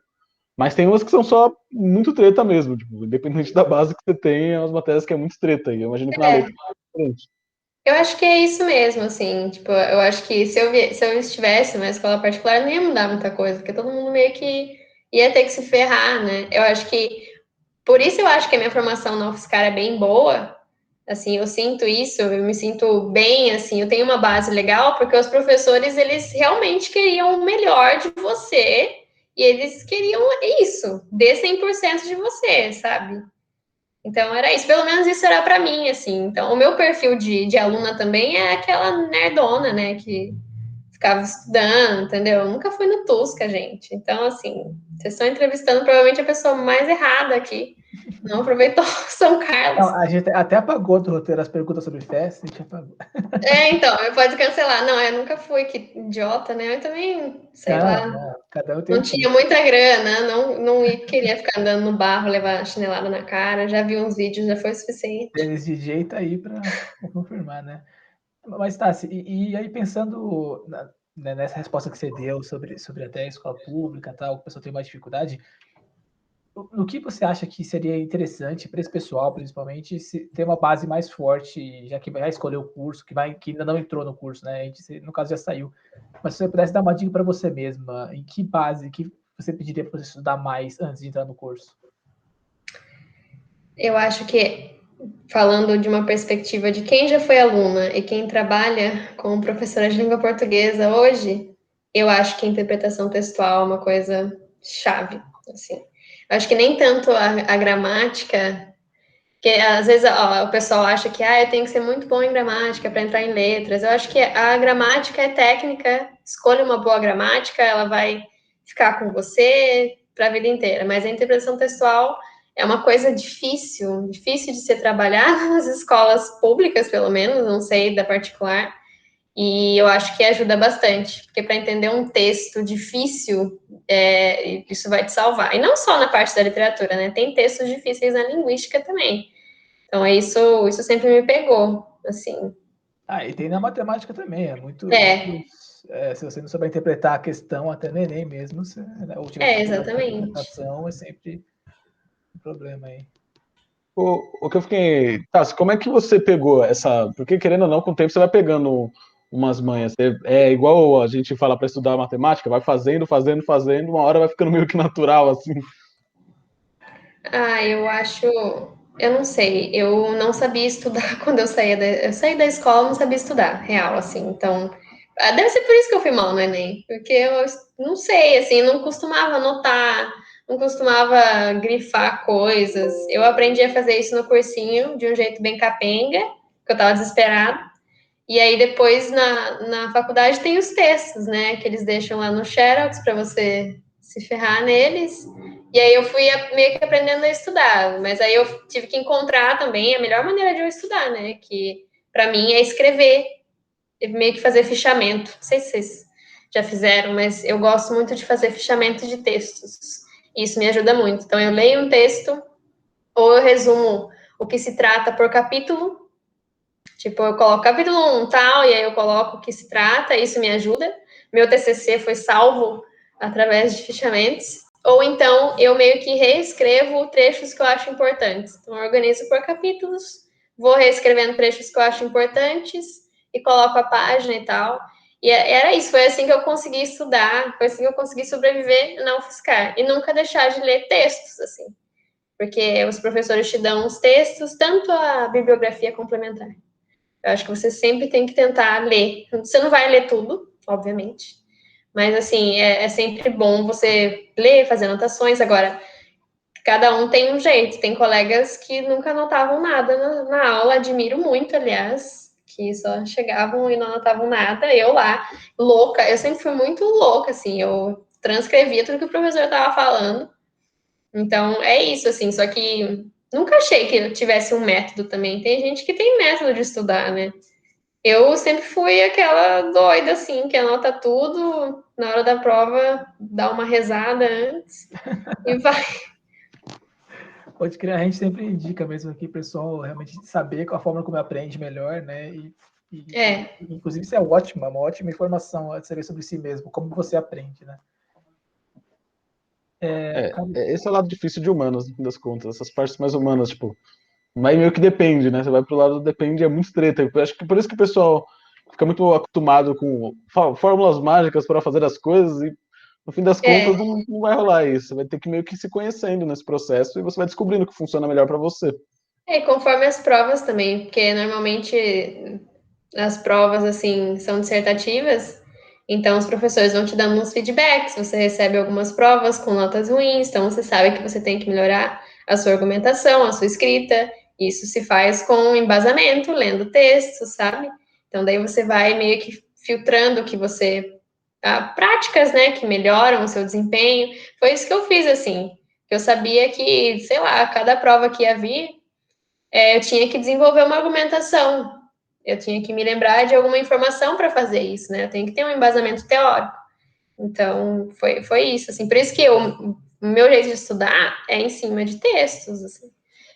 Mas tem umas que são só muito treta mesmo, tipo, independente da base que você tem, é umas matérias que é muito treta. E eu imagino que na letra é diferente. Eu acho que é isso mesmo, assim, tipo, eu acho que se eu estivesse numa escola particular, não ia mudar muita coisa, porque todo mundo meio que ia ter que se ferrar, né? Eu acho que, por isso eu acho que a minha formação na UFSCar é bem boa, assim, eu sinto isso, eu me sinto bem, assim, eu tenho uma base legal, porque os professores, eles realmente queriam o melhor de você, e eles queriam isso, dê 100% de você, sabe? Então era isso, pelo menos isso era para mim, assim. Então o meu perfil de aluna também é aquela nerdona, né, que ficava estudando, entendeu? Eu nunca fui no Tusca, gente. Então, assim, vocês estão entrevistando provavelmente a pessoa mais errada aqui. Não aproveitou São Carlos. Não, a gente até apagou do roteiro as perguntas sobre festa, a gente apagou. Então, pode cancelar. Não, eu nunca fui, que idiota, né? Eu também, sei lá, Não, cada um tem não um tinha tipo. muita grana, não queria ficar andando no barro, levar chinelada na cara. Já vi uns vídeos, já foi o suficiente. Tênis DJ tá aí para confirmar, né? Mas tá, e aí pensando né, nessa resposta que você deu sobre até a escola pública e tal, que o pessoal tem mais dificuldade, no que você acha que seria interessante para esse pessoal, principalmente, se ter uma base mais forte, já que vai escolher o curso, que ainda não entrou no curso, né? A gente, no caso, já saiu. Mas se você pudesse dar uma dica para você mesma, em que base que você pediria para você estudar mais antes de entrar no curso? Eu acho que falando de uma perspectiva de quem já foi aluna e quem trabalha como professora de língua portuguesa hoje, eu acho que a interpretação textual é uma coisa chave, assim. Eu acho que nem tanto a gramática, que às vezes o pessoal acha que eu tenho que ser muito bom em gramática para entrar em letras. Eu acho que a gramática é técnica, escolha uma boa gramática, ela vai ficar com você para a vida inteira. Mas a interpretação textual é uma coisa difícil de ser trabalhada nas escolas públicas, pelo menos, não sei da particular. E eu acho que ajuda bastante, porque para entender um texto difícil, isso vai te salvar. E não só na parte da literatura, né? Tem textos difíceis na linguística também. Então, isso sempre me pegou, assim. E tem na matemática também, muito, É. se você não souber interpretar a questão, até no Enem mesmo, ou tiver Exatamente. interpretação, é sempre um problema aí. O que eu fiquei. Tassi, como é que você pegou essa. Porque, querendo ou não, com o tempo você vai pegando umas manhas. É igual a gente fala para estudar matemática, vai fazendo, uma hora vai ficando meio que natural, assim. Eu acho. Eu não sei, eu não sabia estudar quando eu saí da escola, não sabia estudar, real, assim. Então, deve ser por isso que eu fui mal no Enem, porque eu não sei, assim, não costumava anotar, não costumava grifar coisas. Eu aprendi a fazer isso no cursinho de um jeito bem capenga, que eu tava desesperada. E aí depois na faculdade tem os textos, né, que eles deixam lá no Xerox para você se ferrar neles. E aí eu fui meio que aprendendo a estudar, mas aí eu tive que encontrar também a melhor maneira de eu estudar, né, que para mim é escrever, meio que fazer fichamento. Não sei se vocês já fizeram, mas eu gosto muito de fazer fichamento de textos. Isso me ajuda muito. Então eu leio um texto ou eu resumo o que se trata por capítulo. Tipo, eu coloco capítulo 1 tal, e aí eu coloco o que se trata, isso me ajuda. Meu TCC foi salvo através de fichamentos. Ou então, eu meio que reescrevo trechos que eu acho importantes. Então, eu organizo por capítulos, vou reescrevendo trechos que eu acho importantes e coloco a página e tal. E era isso, foi assim que eu consegui estudar, foi assim que eu consegui sobreviver na UFSCar. E nunca deixar de ler textos, assim. Porque os professores te dão os textos, tanto a bibliografia complementar. Eu acho que você sempre tem que tentar ler. Você não vai ler tudo, obviamente. Mas, assim, é sempre bom você ler, fazer anotações. Agora, cada um tem um jeito. Tem colegas que nunca anotavam nada na aula. Admiro muito, aliás, que só chegavam e não anotavam nada. Eu lá, louca. Eu sempre fui muito louca, assim. Eu transcrevia tudo que o professor estava falando. Então, é isso, assim. Só que nunca achei que eu tivesse um método também. Tem gente que tem método de estudar, né? Eu sempre fui aquela doida, assim, que anota tudo, na hora da prova, dá uma rezada antes e vai. Pode crer, a gente sempre indica mesmo aqui, pessoal, realmente saber qual a forma como aprende melhor, né? Inclusive, isso é ótimo, uma ótima informação a saber sobre si mesmo, como você aprende, né? Esse é o lado difícil de humanas, no fim das contas. Essas partes mais humanas, tipo. Mas meio que depende, né? Você vai pro lado do depende, é muito treta. Eu acho que por isso que o pessoal fica muito acostumado com fórmulas mágicas para fazer as coisas e no fim das contas não vai rolar isso. Você vai ter que meio que se conhecendo nesse processo e você vai descobrindo o que funciona melhor para você. Conforme as provas também, porque normalmente as provas, assim, são dissertativas, então os professores vão te dando uns feedbacks, você recebe algumas provas com notas ruins, então você sabe que você tem que melhorar a sua argumentação, a sua escrita, isso se faz com embasamento, lendo textos, sabe? Então daí você vai meio que filtrando o que você... práticas, né, que melhoram o seu desempenho. Foi isso que eu fiz, assim, eu sabia que, sei lá, cada prova que ia vir, eu tinha que desenvolver uma argumentação, eu tinha que me lembrar de alguma informação para fazer isso, né? Eu tenho que ter um embasamento teórico. Então, foi isso, assim. Por isso que o meu jeito de estudar é em cima de textos, assim.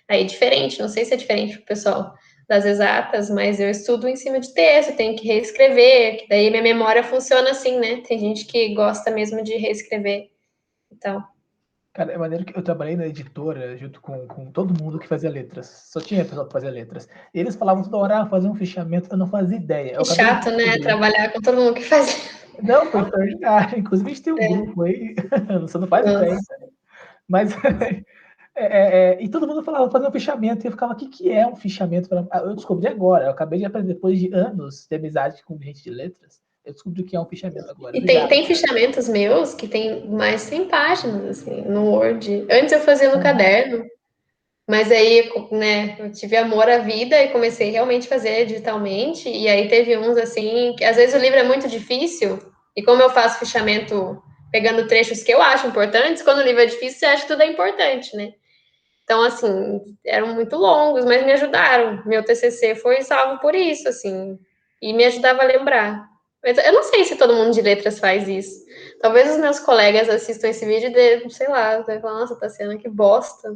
Aí, diferente, não sei se é diferente para o pessoal das exatas, mas eu estudo em cima de texto, tenho que reescrever, que daí minha memória funciona assim, né? Tem gente que gosta mesmo de reescrever. Então, Cara, é maneiro que eu trabalhei na editora junto com todo mundo que fazia letras. Só tinha pessoal que fazia letras. E eles falavam toda hora, fazer um fichamento, eu não fazia ideia. é chato, né? Trabalhar com todo mundo que faz. Não, foi extraordinário. Inclusive, a gente tem um grupo aí, você não faz ideia. Mas E todo mundo falava fazer um fichamento, e eu ficava, o que é um fichamento? Eu descobri agora, eu acabei de aprender, depois de anos de amizade com gente de letras, eu descobri o que é um fichamento agora. E tem fichamentos meus que tem mais 100 páginas, assim, no Word. Antes eu fazia no caderno, mas aí, né, eu tive amor à vida e comecei realmente a fazer digitalmente, e aí teve uns, assim, que às vezes o livro é muito difícil, e como eu faço fichamento pegando trechos que eu acho importantes, quando o livro é difícil, você acha que tudo é importante, né? Então, assim, eram muito longos, mas me ajudaram. Meu TCC foi salvo por isso, assim, e me ajudava a lembrar. Mas eu não sei se todo mundo de letras faz isso. Talvez os meus colegas assistam esse vídeo e, sei lá, vai falar, nossa, Tassiana, que bosta.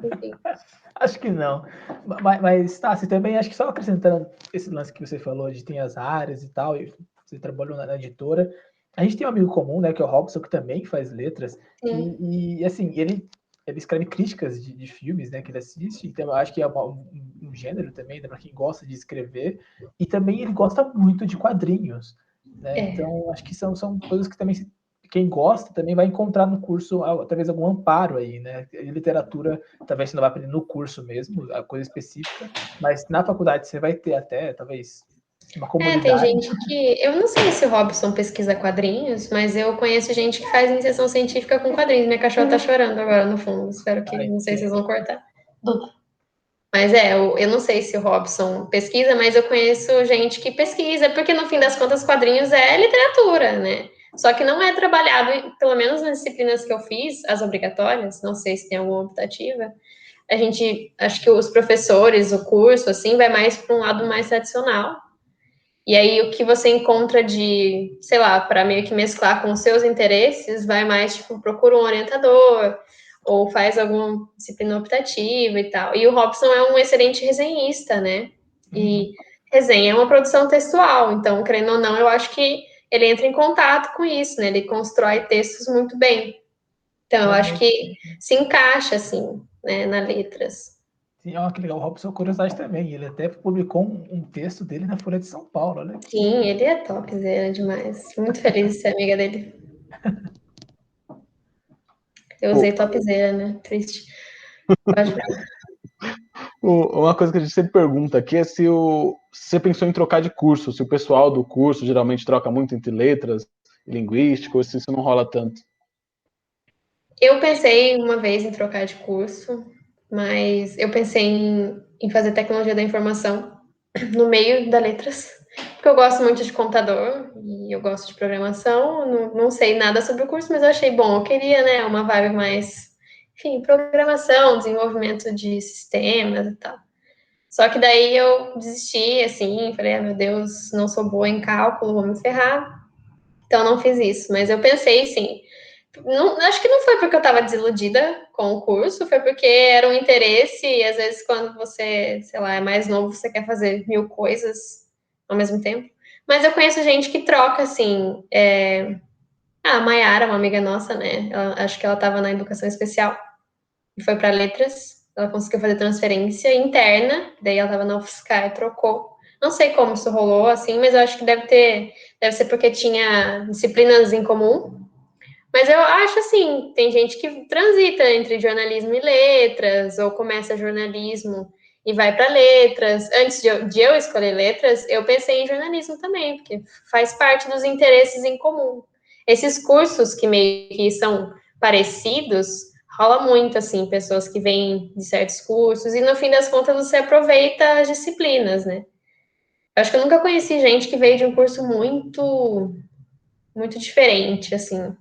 Enfim. Acho que não. Mas tá, você também, acho que só acrescentando esse lance que você falou de tem as áreas e tal, e você trabalhou na editora. A gente tem um amigo comum, né, que é o Robson, que também faz letras. E assim, ele escreve críticas de filmes, né, que ele assiste. Então, eu acho que é um gênero também, né, para quem gosta de escrever. E também ele gosta muito de quadrinhos. Né? Então, acho que são coisas que também quem gosta também vai encontrar no curso talvez algum amparo aí, né? Literatura, talvez você não vai aprender no curso mesmo, a coisa específica, mas na faculdade você vai ter até, talvez, uma comunidade. Tem gente que... Eu não sei se o Robson pesquisa quadrinhos, mas eu conheço gente que faz iniciação científica com quadrinhos. Minha cachorra tá chorando agora no fundo. Espero que... Não sei se vocês vão cortar. Mas eu não sei se o Robson pesquisa, mas eu conheço gente que pesquisa, porque no fim das contas, quadrinhos é literatura, né? Só que não é trabalhado, pelo menos nas disciplinas que eu fiz, as obrigatórias, não sei se tem alguma optativa, acho que os professores, o curso, assim, vai mais para um lado mais tradicional. E aí o que você encontra de, sei lá, para meio que mesclar com os seus interesses, vai mais, tipo, procura um orientador, ou faz alguma disciplina optativa e tal. E o Robson é um excelente resenhista, né? E resenha é uma produção textual, então, querendo ou não, eu acho que ele entra em contato com isso, né? Ele constrói textos muito bem. Então, eu acho que se encaixa, assim, né, na letras. Sim, que legal. O Robson, curiosidade também. Ele até publicou um texto dele na Folha de São Paulo, né? Sim, ele é topzera demais. Muito feliz de ser amiga dele. Eu usei topzera, né? Triste. Pode falar. Uma coisa que a gente sempre pergunta aqui é se você pensou em trocar de curso, se o pessoal do curso geralmente troca muito entre letras e linguística, ou se isso não rola tanto. Eu pensei uma vez em trocar de curso, mas eu pensei em fazer tecnologia da informação no meio da letras, porque eu gosto muito de computador e eu gosto de programação. Não sei nada sobre o curso, mas eu achei bom. Eu queria, né, uma vibe mais, enfim, programação, desenvolvimento de sistemas e tal. Só que daí eu desisti, assim, falei, meu Deus, não sou boa em cálculo, vou me ferrar. Então não fiz isso, mas eu pensei, sim. Não, acho que não foi porque eu estava desiludida com o curso, foi porque era um interesse, e às vezes quando você, sei lá, é mais novo, você quer fazer 1000 coisas ao mesmo tempo. Mas eu conheço gente que troca, assim. A Mayara, uma amiga nossa, né? Acho que ela estava na educação especial e foi para letras. Ela conseguiu fazer transferência interna, daí ela estava na UFSCar e trocou. Não sei como isso rolou, assim, mas eu acho que deve ser porque tinha disciplinas em comum. Mas eu acho assim, tem gente que transita entre jornalismo e letras, ou começa jornalismo e vai para letras. Antes de eu escolher letras, eu pensei em jornalismo também, porque faz parte dos interesses em comum. Esses cursos que meio que são parecidos, rola muito, assim, pessoas que vêm de certos cursos, e no fim das contas você aproveita as disciplinas, né? Eu acho que eu nunca conheci gente que veio de um curso muito diferente, assim,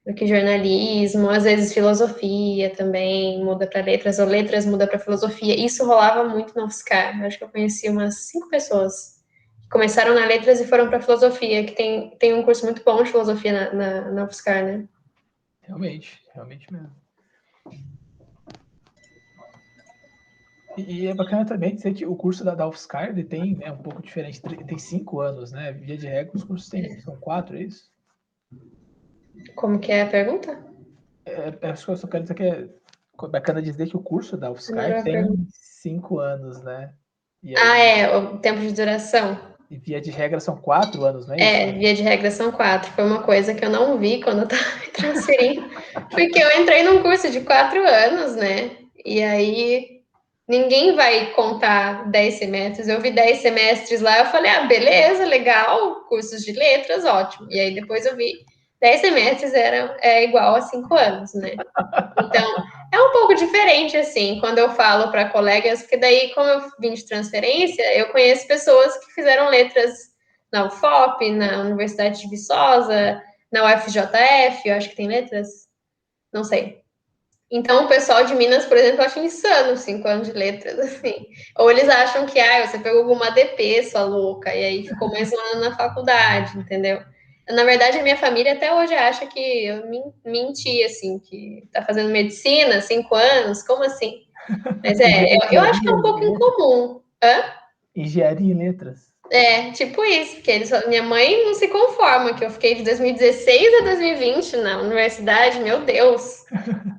do que jornalismo, às vezes filosofia também muda para letras, ou letras muda para filosofia. Isso rolava muito na UFSCar. Acho que eu conheci umas 5 pessoas que começaram na letras e foram para filosofia, que tem um curso muito bom de filosofia na UFSCar, né? Realmente mesmo. E é bacana também dizer que o curso da UFSCar ele tem, né, um pouco diferente, tem 5 anos, né? Via de regra, os cursos são 4, é isso? Como que é a pergunta? Acho que eu só quero dizer que é bacana dizer que o curso da UFSCar tem 5 anos, né? E aí, o tempo de duração. E via de regra são 4 anos, não é isso? Via de regra são 4. Foi uma coisa que eu não vi quando eu estava transferir, porque eu entrei num curso de 4 anos, né? E aí ninguém vai contar 10 semestres. Eu vi 10 semestres lá, eu falei, beleza, legal, cursos de letras, ótimo. E aí depois eu vi 10 semestres é igual a 5 anos, né? Então, é um pouco diferente, assim, quando eu falo para colegas, porque daí, como eu vim de transferência, eu conheço pessoas que fizeram letras na UFOP, na Universidade de Viçosa, na UFJF, eu acho que tem letras, não sei. Então, o pessoal de Minas, por exemplo, acha insano 5 anos de letras, assim. Ou eles acham que, você pegou alguma ADP, sua louca, e aí ficou mais um ano na faculdade, entendeu? Na verdade, a minha família até hoje acha que eu menti, assim, que tá fazendo medicina, 5 anos, como assim? Mas eu acho que é um pouco incomum. Hã? Engenharia em letras. Tipo isso, porque minha mãe não se conforma, que eu fiquei de 2016 a 2020 na universidade, meu Deus,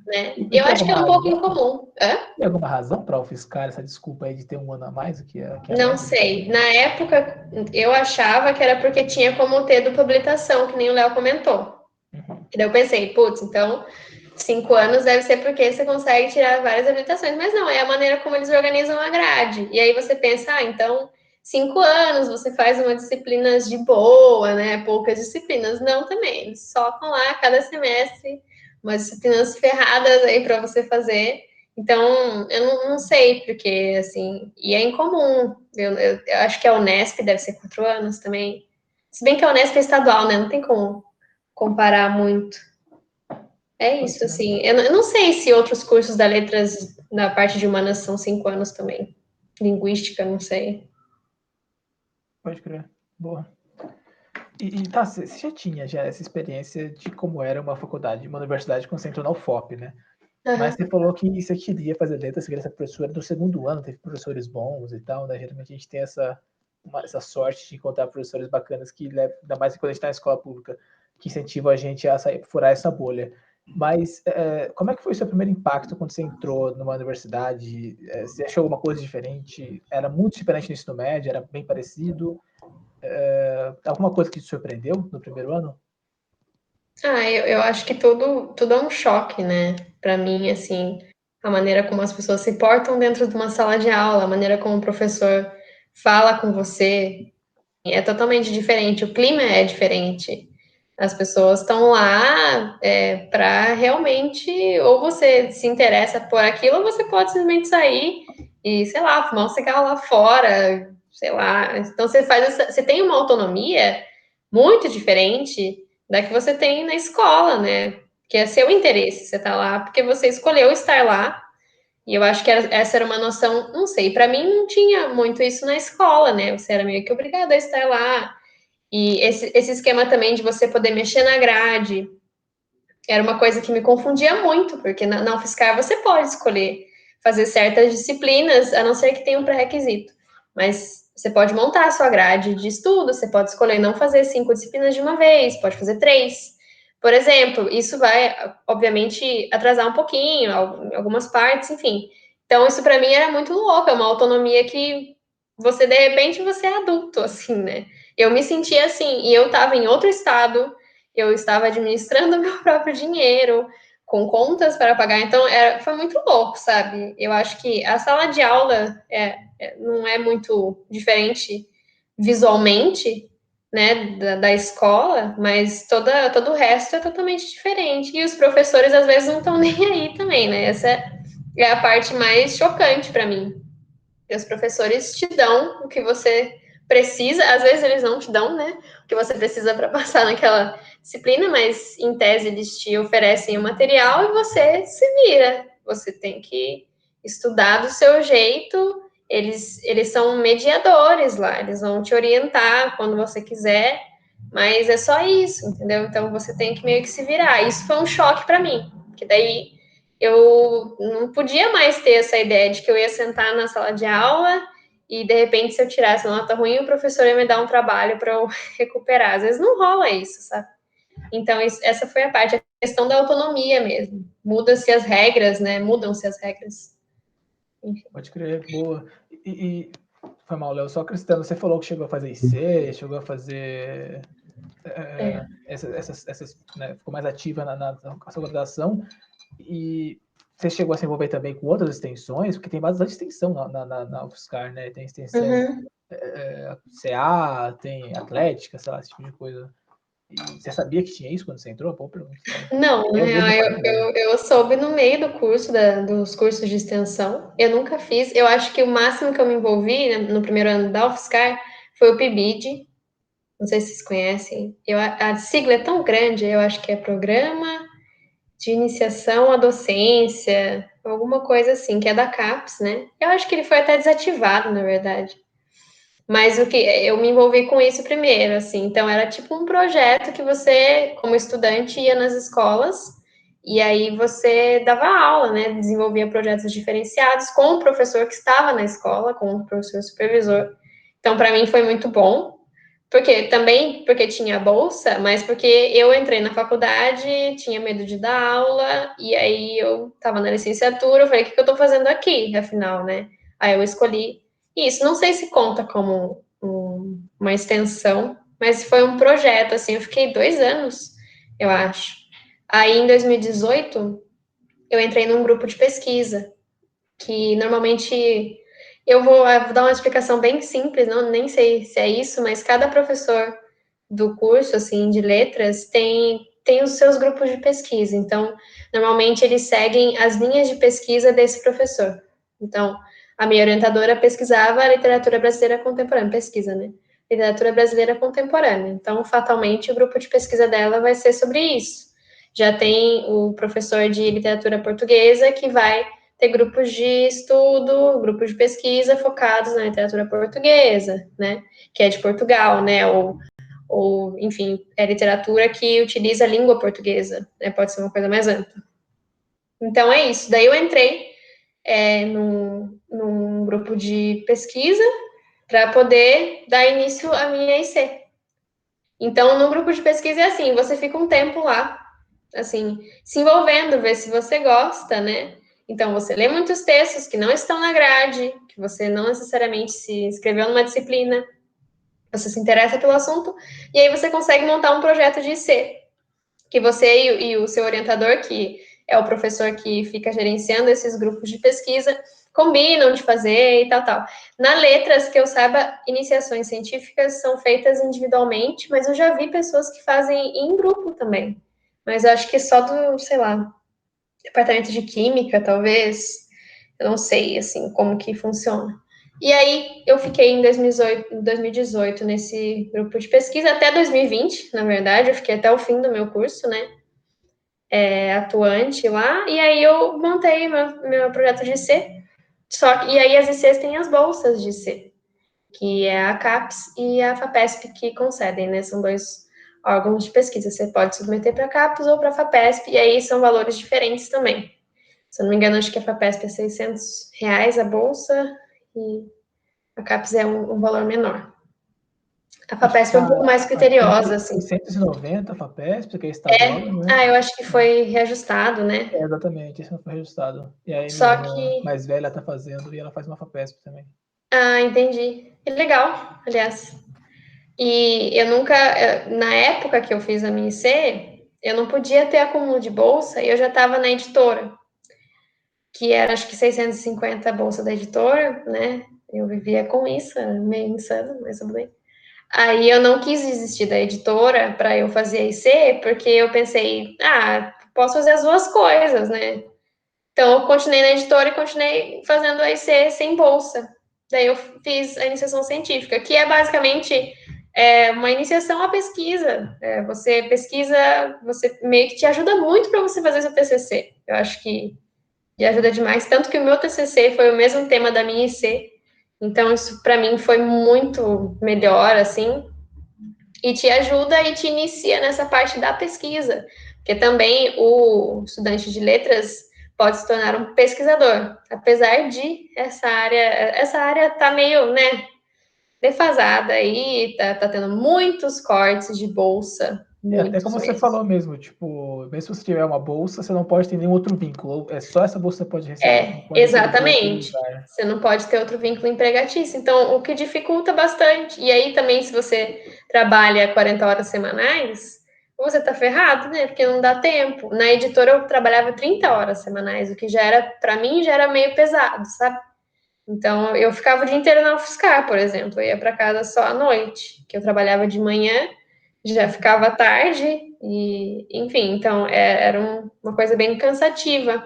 né? Eu acho que é um pouco incomum. Hã? Tem alguma razão para ofuscar essa desculpa aí de ter um ano a mais do que a Não média? sei. Na época, eu achava que era porque tinha como ter dupla habilitação, que nem o Léo comentou. E daí eu pensei, putz, então 5 anos deve ser porque você consegue tirar várias habilitações. Mas não, é a maneira como eles organizam a grade. E aí você pensa, então 5 anos você faz uma disciplina de boa, né? Poucas disciplinas. Não, também. Eles socam lá cada semestre umas disciplinas ferradas aí para você fazer. Então, eu não sei, porque, assim, e é incomum. Eu acho que a Unesp deve ser 4 anos também. Se bem que a Unesp é estadual, né? Não tem como comparar muito. É isso, assim. Eu não sei se outros cursos da letras na parte de humanas são 5 anos também. Linguística, não sei. Pode crer. Boa. Tá, você já tinha já essa experiência de como era uma faculdade, uma universidade quando você entrou na UFOP, né? Mas você falou que você queria fazer letras, você queria ser professora do segundo ano, teve professores bons e tal, né? Geralmente a gente tem essa sorte de encontrar professores bacanas que levam, ainda mais quando a gente está na escola pública, que incentivam a gente a sair, furar essa bolha. Mas como é que foi o seu primeiro impacto quando você entrou numa universidade? Você achou alguma coisa diferente? Era muito diferente no ensino médio? Era bem parecido? Alguma coisa que te surpreendeu no primeiro ano? Eu acho que tudo é um choque, né? Para mim, assim, a maneira como as pessoas se portam dentro de uma sala de aula, a maneira como o professor fala com você é totalmente diferente, o clima é diferente. As pessoas estão lá para realmente, ou você se interessa por aquilo, ou você pode simplesmente sair e, sei lá, fumar um cigarro lá fora, sei lá. Então você tem uma autonomia muito diferente da que você tem na escola, né? Que é seu interesse, você tá lá porque você escolheu estar lá. E eu acho que essa era uma noção, não sei, para mim não tinha muito isso na escola, né? Você era meio que obrigado a estar lá. E esse esquema também de você poder mexer na grade era uma coisa que me confundia muito, porque na UFSCar você pode escolher fazer certas disciplinas, a não ser que tenha um pré-requisito. Mas você pode montar a sua grade de estudo, você pode escolher não fazer 5 disciplinas de uma vez, pode fazer 3. Por exemplo, isso vai, obviamente, atrasar um pouquinho, algumas partes, enfim. Então, isso para mim era muito louco, é uma autonomia que você, de repente, você é adulto, assim, né? Eu me sentia assim, e eu estava em outro estado, eu estava administrando meu próprio dinheiro, com contas para pagar, então foi muito louco, sabe? Eu acho que a sala de aula não é muito diferente visualmente, né, da escola, mas todo o resto é totalmente diferente. E os professores, às vezes, não estão nem aí também, né? Essa é a parte mais chocante para mim. E os professores te dão o que você precisa, às vezes eles não te dão, né? O que você precisa para passar naquela disciplina, mas em tese eles te oferecem o material e você se vira. Você tem que estudar do seu jeito. Eles são mediadores lá, eles vão te orientar quando você quiser, mas é só isso, entendeu? Então você tem que meio que se virar. Isso foi um choque para mim, porque daí eu não podia mais ter essa ideia de que eu ia sentar na sala de aula e, de repente, se eu tirasse uma nota ruim, o professor ia me dar um trabalho para eu recuperar. Às vezes não rola isso, sabe? Então, essa foi a parte, a questão da autonomia mesmo. Muda-se as regras, né? Mudam-se as regras. Enfim. Pode crer, boa. Foi mal, Léo, só acrescentando, você falou que chegou a fazer IC, chegou a fazer né, ficou mais ativa na sua graduação, e você chegou a se envolver também com outras extensões, porque tem bastante extensão na UFSCar, né? Tem extensão CA, tem Atlética, sei lá, esse tipo de coisa. E você sabia que tinha isso quando você entrou? Pô, não, eu soube no meio do curso, dos cursos de extensão. Eu nunca fiz. Eu acho que o máximo que eu me envolvi, né, no primeiro ano da UFSCar foi o PIBID. Não sei se vocês conhecem. A sigla é tão grande, eu acho que é Programa de Iniciação à Docência, alguma coisa assim, que é da CAPES, né? Eu acho que ele foi até desativado, na verdade. Mas eu me envolvi com isso primeiro, assim. Então, era tipo um projeto que você, como estudante, ia nas escolas e aí você dava aula, né? Desenvolvia projetos diferenciados com o professor que estava na escola, com o professor supervisor. Então, para mim foi muito bom, porque tinha bolsa, mas porque eu entrei na faculdade, tinha medo de dar aula, e aí eu estava na licenciatura, eu falei, o que eu estou fazendo aqui, afinal, né? Aí eu escolhi isso. Não sei se conta como uma extensão, mas foi um projeto, assim, eu fiquei 2 anos, eu acho. Aí, em 2018, eu entrei num grupo de pesquisa, que normalmente eu vou dar uma explicação bem simples, nem sei se é isso, mas cada professor do curso, assim, de letras, tem os seus grupos de pesquisa. Então, normalmente eles seguem as linhas de pesquisa desse professor. Então, a minha orientadora pesquisava a literatura brasileira contemporânea, pesquisa, né? Literatura brasileira contemporânea. Então, fatalmente, o grupo de pesquisa dela vai ser sobre isso. Já tem o professor de literatura portuguesa que vai ter grupos de estudo, grupos de pesquisa focados na literatura portuguesa, né? Que é de Portugal, né? Ou enfim, é literatura que utiliza a língua portuguesa, né? Pode ser uma coisa mais ampla. Então, é isso. Daí eu entrei num grupo de pesquisa para poder dar início à minha IC. Então, no grupo de pesquisa é assim, você fica um tempo lá, assim, se envolvendo, ver se você gosta, né? Então, você lê muitos textos que não estão na grade, que você não necessariamente se inscreveu numa disciplina, você se interessa pelo assunto, e aí você consegue montar um projeto de IC, que você e o seu orientador, que é o professor que fica gerenciando esses grupos de pesquisa, combinam de fazer e tal. Na letras, que eu saiba, iniciações científicas são feitas individualmente, mas eu já vi pessoas que fazem em grupo também. Mas eu acho que só do, sei lá, departamento de química, talvez, eu não sei, assim, como que funciona. E aí, eu fiquei em 2018 nesse grupo de pesquisa, até 2020, na verdade, eu fiquei até o fim do meu curso, né, atuante lá, e aí eu montei meu projeto de IC, e aí as ICs têm as bolsas de IC, que é a CAPES e a FAPESP que concedem, né, são 2 órgãos de pesquisa, você pode submeter para a CAPES ou para a FAPESP, e aí são valores diferentes também. Se eu não me engano, acho que a FAPESP é R$600 a bolsa, e a CAPES é um valor menor. A FAPESP é um pouco mais criteriosa, assim. 690 a FAPESP, que é estadual, né? Eu acho que foi reajustado, né? Exatamente, isso foi reajustado. E aí Só minha irmã mais velha tá fazendo, e ela faz uma FAPESP também. Ah, entendi. É legal, aliás. E eu nunca, na época que eu fiz a minha IC, eu não podia ter acúmulo de bolsa, e eu já estava na editora, que era, acho que 650 a bolsa da editora, né? Eu vivia com isso, era meio insano, mas tudo bem. Aí eu não quis desistir da editora para eu fazer a IC, porque eu pensei, posso fazer as 2 coisas, né? Então eu continuei na editora e continuei fazendo a IC sem bolsa. Daí eu fiz a iniciação científica, que é basicamente uma iniciação à pesquisa. Você pesquisa, você meio que te ajuda muito para você fazer seu TCC. Eu acho que ajuda demais, tanto que o meu TCC foi o mesmo tema da minha IC. Então, isso para mim foi muito melhor, assim, e te ajuda e te inicia nessa parte da pesquisa, porque também o estudante de letras pode se tornar um pesquisador, apesar de essa área tá meio, né, defasada aí, tá tendo muitos cortes de bolsa. Até como você falou mesmo, tipo, mesmo se você tiver uma bolsa, você não pode ter nenhum outro vínculo. É só essa bolsa que você pode receber. Exatamente. Você não pode ter outro vínculo empregatício. Então, o que dificulta bastante. E aí também, se você trabalha 40 horas semanais, você tá ferrado, né? Porque não dá tempo. Na editora eu trabalhava 30 horas semanais, o que já era, para mim, já era meio pesado, sabe? Então, eu ficava o dia inteiro na UFSCar, por exemplo. Eu ia para casa só à noite, que eu trabalhava de manhã, já ficava tarde, e, enfim, então, uma coisa bem cansativa.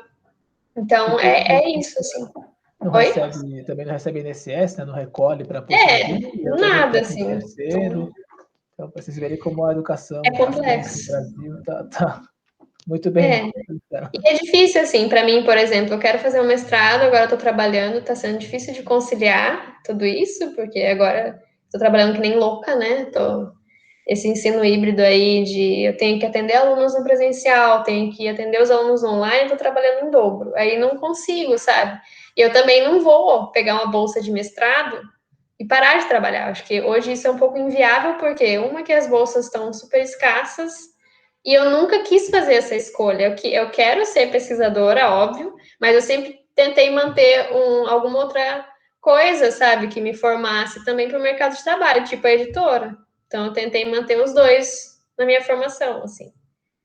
Então, é isso, assim. Não Oi? recebe, também não recebe INSS, né? Não recolhe para aposentadoria, outra gente Nada, para assim. terceiro. Então, para vocês verem como a educação É forense no complexo. Brasil tá muito bem. E é difícil, assim, para mim, por exemplo, eu quero fazer um mestrado, agora eu tô trabalhando, tá sendo difícil de conciliar tudo isso, porque agora tô trabalhando que nem louca, né? Esse ensino híbrido aí de eu tenho que atender alunos no presencial, tenho que atender os alunos online, tô trabalhando em dobro. Aí não consigo, sabe? E eu também não vou pegar uma bolsa de mestrado e parar de trabalhar. Acho que hoje isso é um pouco inviável, porque uma que as bolsas estão super escassas e eu nunca quis fazer essa escolha. Eu quero ser pesquisadora, óbvio, mas eu sempre tentei manter alguma outra coisa, sabe, que me formasse também para o mercado de trabalho, tipo a editora. Então, eu tentei manter os dois na minha formação, assim.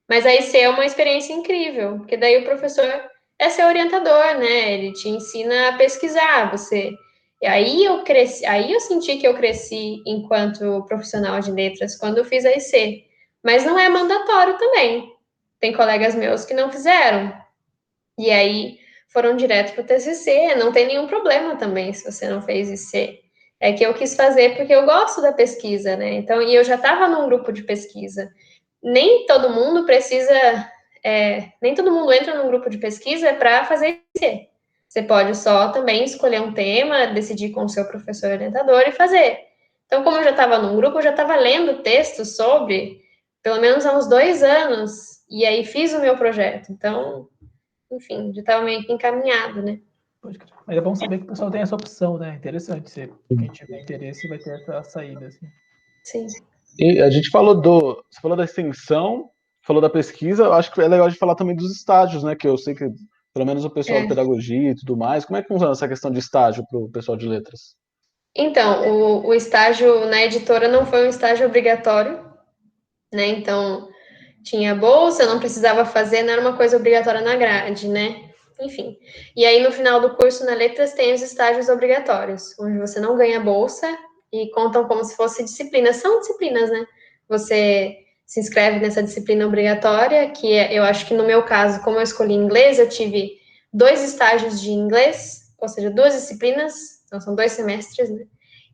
Mas a IC é uma experiência incrível, porque daí o professor é seu orientador, né? Ele te ensina a pesquisar, você. E aí eu cresci, aí eu senti que eu cresci enquanto profissional de letras quando eu fiz a IC. Mas não é mandatório também. Tem colegas meus que não fizeram. E aí foram direto para o TCC, não tem nenhum problema também se você não fez IC. É que eu quis fazer porque eu gosto da pesquisa, né? Então, e eu já estava num grupo de pesquisa. Nem todo mundo precisa, nem todo mundo entra num grupo de pesquisa para fazer IC. Você pode só também escolher um tema, decidir com o seu professor orientador e fazer. Então, como eu já estava num grupo, eu já estava lendo textos sobre, pelo menos há uns 2 anos, e aí fiz o meu projeto. Então, enfim, já estava meio que encaminhado, né? Mas é bom saber que o pessoal tem essa opção, né? Interessante. Quem tiver interesse vai ter essa saída. Assim. Sim. E a gente falou você falou da extensão, falou da pesquisa, eu acho que é legal de falar também dos estágios, né? Que eu sei que, pelo menos o pessoal de pedagogia e tudo mais, como é que funciona essa questão de estágio para o pessoal de letras? Então, o estágio na editora não foi um estágio obrigatório, né? Então, tinha bolsa, não precisava fazer, não era uma coisa obrigatória na grade, né? Enfim. E aí, no final do curso, na Letras, tem os estágios obrigatórios, onde você não ganha bolsa e contam como se fosse disciplinas. São disciplinas, né? Você se inscreve nessa disciplina obrigatória, que eu acho que no meu caso, como eu escolhi inglês, eu tive 2 estágios de inglês, ou seja, 2 disciplinas, então são 2 semestres, né?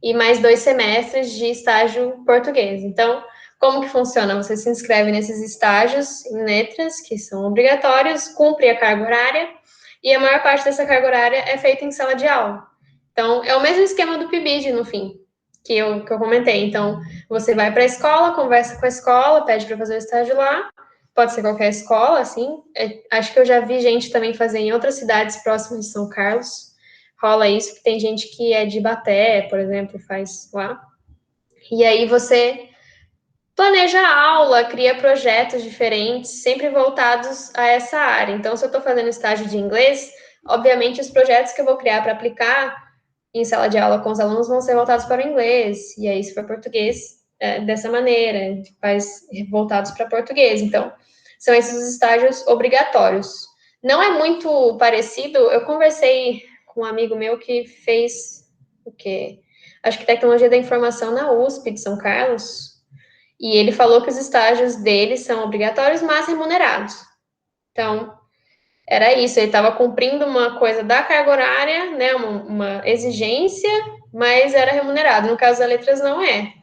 E mais 2 semestres de estágio português. Então, como que funciona? Você se inscreve nesses estágios em letras, que são obrigatórios, cumpre a carga horária, e a maior parte dessa carga horária é feita em sala de aula. Então, é o mesmo esquema do PIBID, no fim, que eu comentei. Então, você vai para a escola, conversa com a escola, pede para fazer o estágio lá, pode ser qualquer escola, assim. Acho que eu já vi gente também fazer em outras cidades próximas de São Carlos. Rola isso, que tem gente que é de Ibaté, por exemplo, faz lá. E aí você planeja a aula, cria projetos diferentes, sempre voltados a essa área. Então, se eu estou fazendo estágio de inglês, obviamente os projetos que eu vou criar para aplicar em sala de aula com os alunos vão ser voltados para o inglês. E aí, se for português, dessa maneira, faz voltados para português. Então, são esses os estágios obrigatórios. Não é muito parecido, eu conversei com um amigo meu que fez o quê? Acho que tecnologia da informação na USP de São Carlos, e ele falou que os estágios dele são obrigatórios, mas remunerados. Então, era isso, ele estava cumprindo uma coisa da carga horária, né, uma exigência, mas era remunerado. No caso das letras, não é.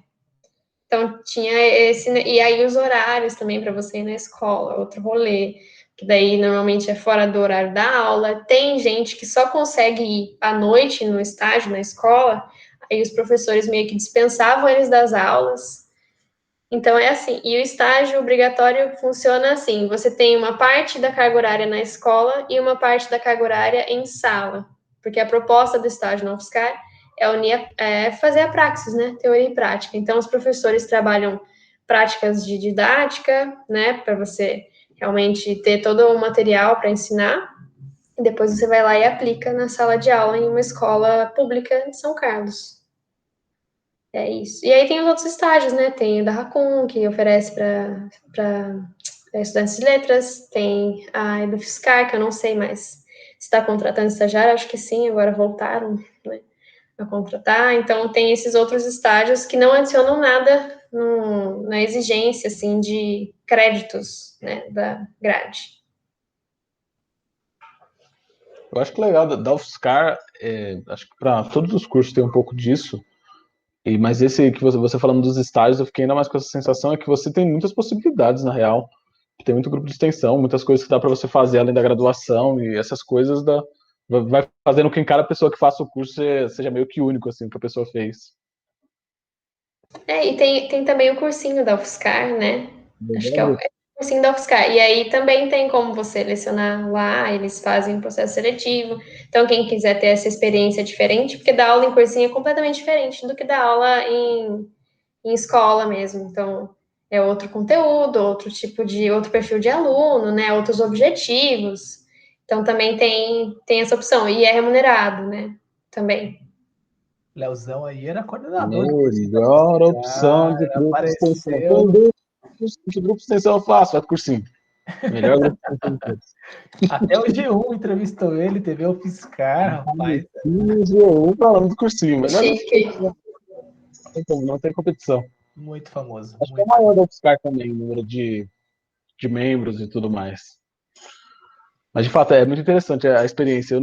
Então, tinha esse. E aí, os horários também para você ir na escola, outro rolê, que daí normalmente é fora do horário da aula. Tem gente que só consegue ir à noite no estágio, na escola, aí os professores meio que dispensavam eles das aulas. Então, é assim, e o estágio obrigatório funciona assim, você tem uma parte da carga horária na escola e uma parte da carga horária em sala, porque a proposta do estágio na UFSCar é fazer a praxis, né, teoria e prática. Então, os professores trabalham práticas de didática, né, para você realmente ter todo o material para ensinar, e depois você vai lá e aplica na sala de aula em uma escola pública de São Carlos. É isso. E aí tem os outros estágios, né? Tem o da Racon, que oferece para estudantes de letras, tem a EduFiscar, que eu não sei mais se está contratando estagiário, acho que sim, agora voltaram, né, a contratar. Então, tem esses outros estágios que não adicionam nada na exigência, assim, de créditos, né, da grade. Eu acho que legal da UFSCar, acho que para todos os cursos tem um pouco disso, mas esse que você falando dos estágios, eu fiquei ainda mais com essa sensação, é que você tem muitas possibilidades, na real. Tem muito grupo de extensão, muitas coisas que dá para você fazer além da graduação, e essas coisas vai fazendo com que cada pessoa que faça o curso seja meio que único, assim, que a pessoa fez. E tem também o cursinho da UFSCar, né? Acho que é o cursinho da UFSCar. E aí também tem como você lecionar lá, eles fazem um processo seletivo. Então, quem quiser ter essa experiência diferente, porque dar aula em cursinho é completamente diferente do que dar aula em escola mesmo. Então, é outro conteúdo, outro perfil de aluno, né? Outros objetivos. Então, também tem essa opção. E é remunerado, né? Também. Leozão aí era coordenador do cursinho da Melhor opção de UFSCar, grupo de extensão. apareceu. Que grupo de extensão eu faço? Vai pro cursinho. Melhor grupo de extensão. Até o G1 entrevistou ele, teve o UFSCar, rapaz. G1 falando do cursinho. Melhor grupo de Chique. extensão. Não tem competição. Muito famoso. Acho que é o Muito. maior da UFSCar também, o número de membros e tudo mais. Mas de fato é muito interessante a experiência.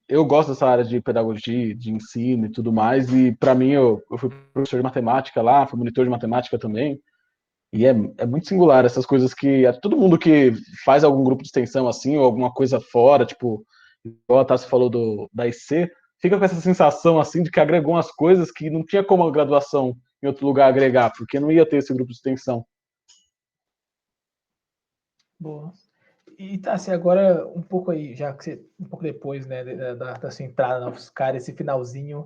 Eu gosto dessa área de pedagogia, de ensino e tudo mais. E para mim eu fui professor de matemática lá, fui monitor de matemática também. E é muito singular essas coisas que todo mundo que faz algum grupo de extensão assim ou alguma coisa fora, tipo, igual a Tassi falou da IC, fica com essa sensação assim de que agregou umas coisas que não tinha como a graduação em outro lugar agregar, porque não ia ter esse grupo de extensão. Boa. E tá, assim, agora um pouco aí, já que você, um pouco depois, né, da sua entrada na UFSCar, esse finalzinho,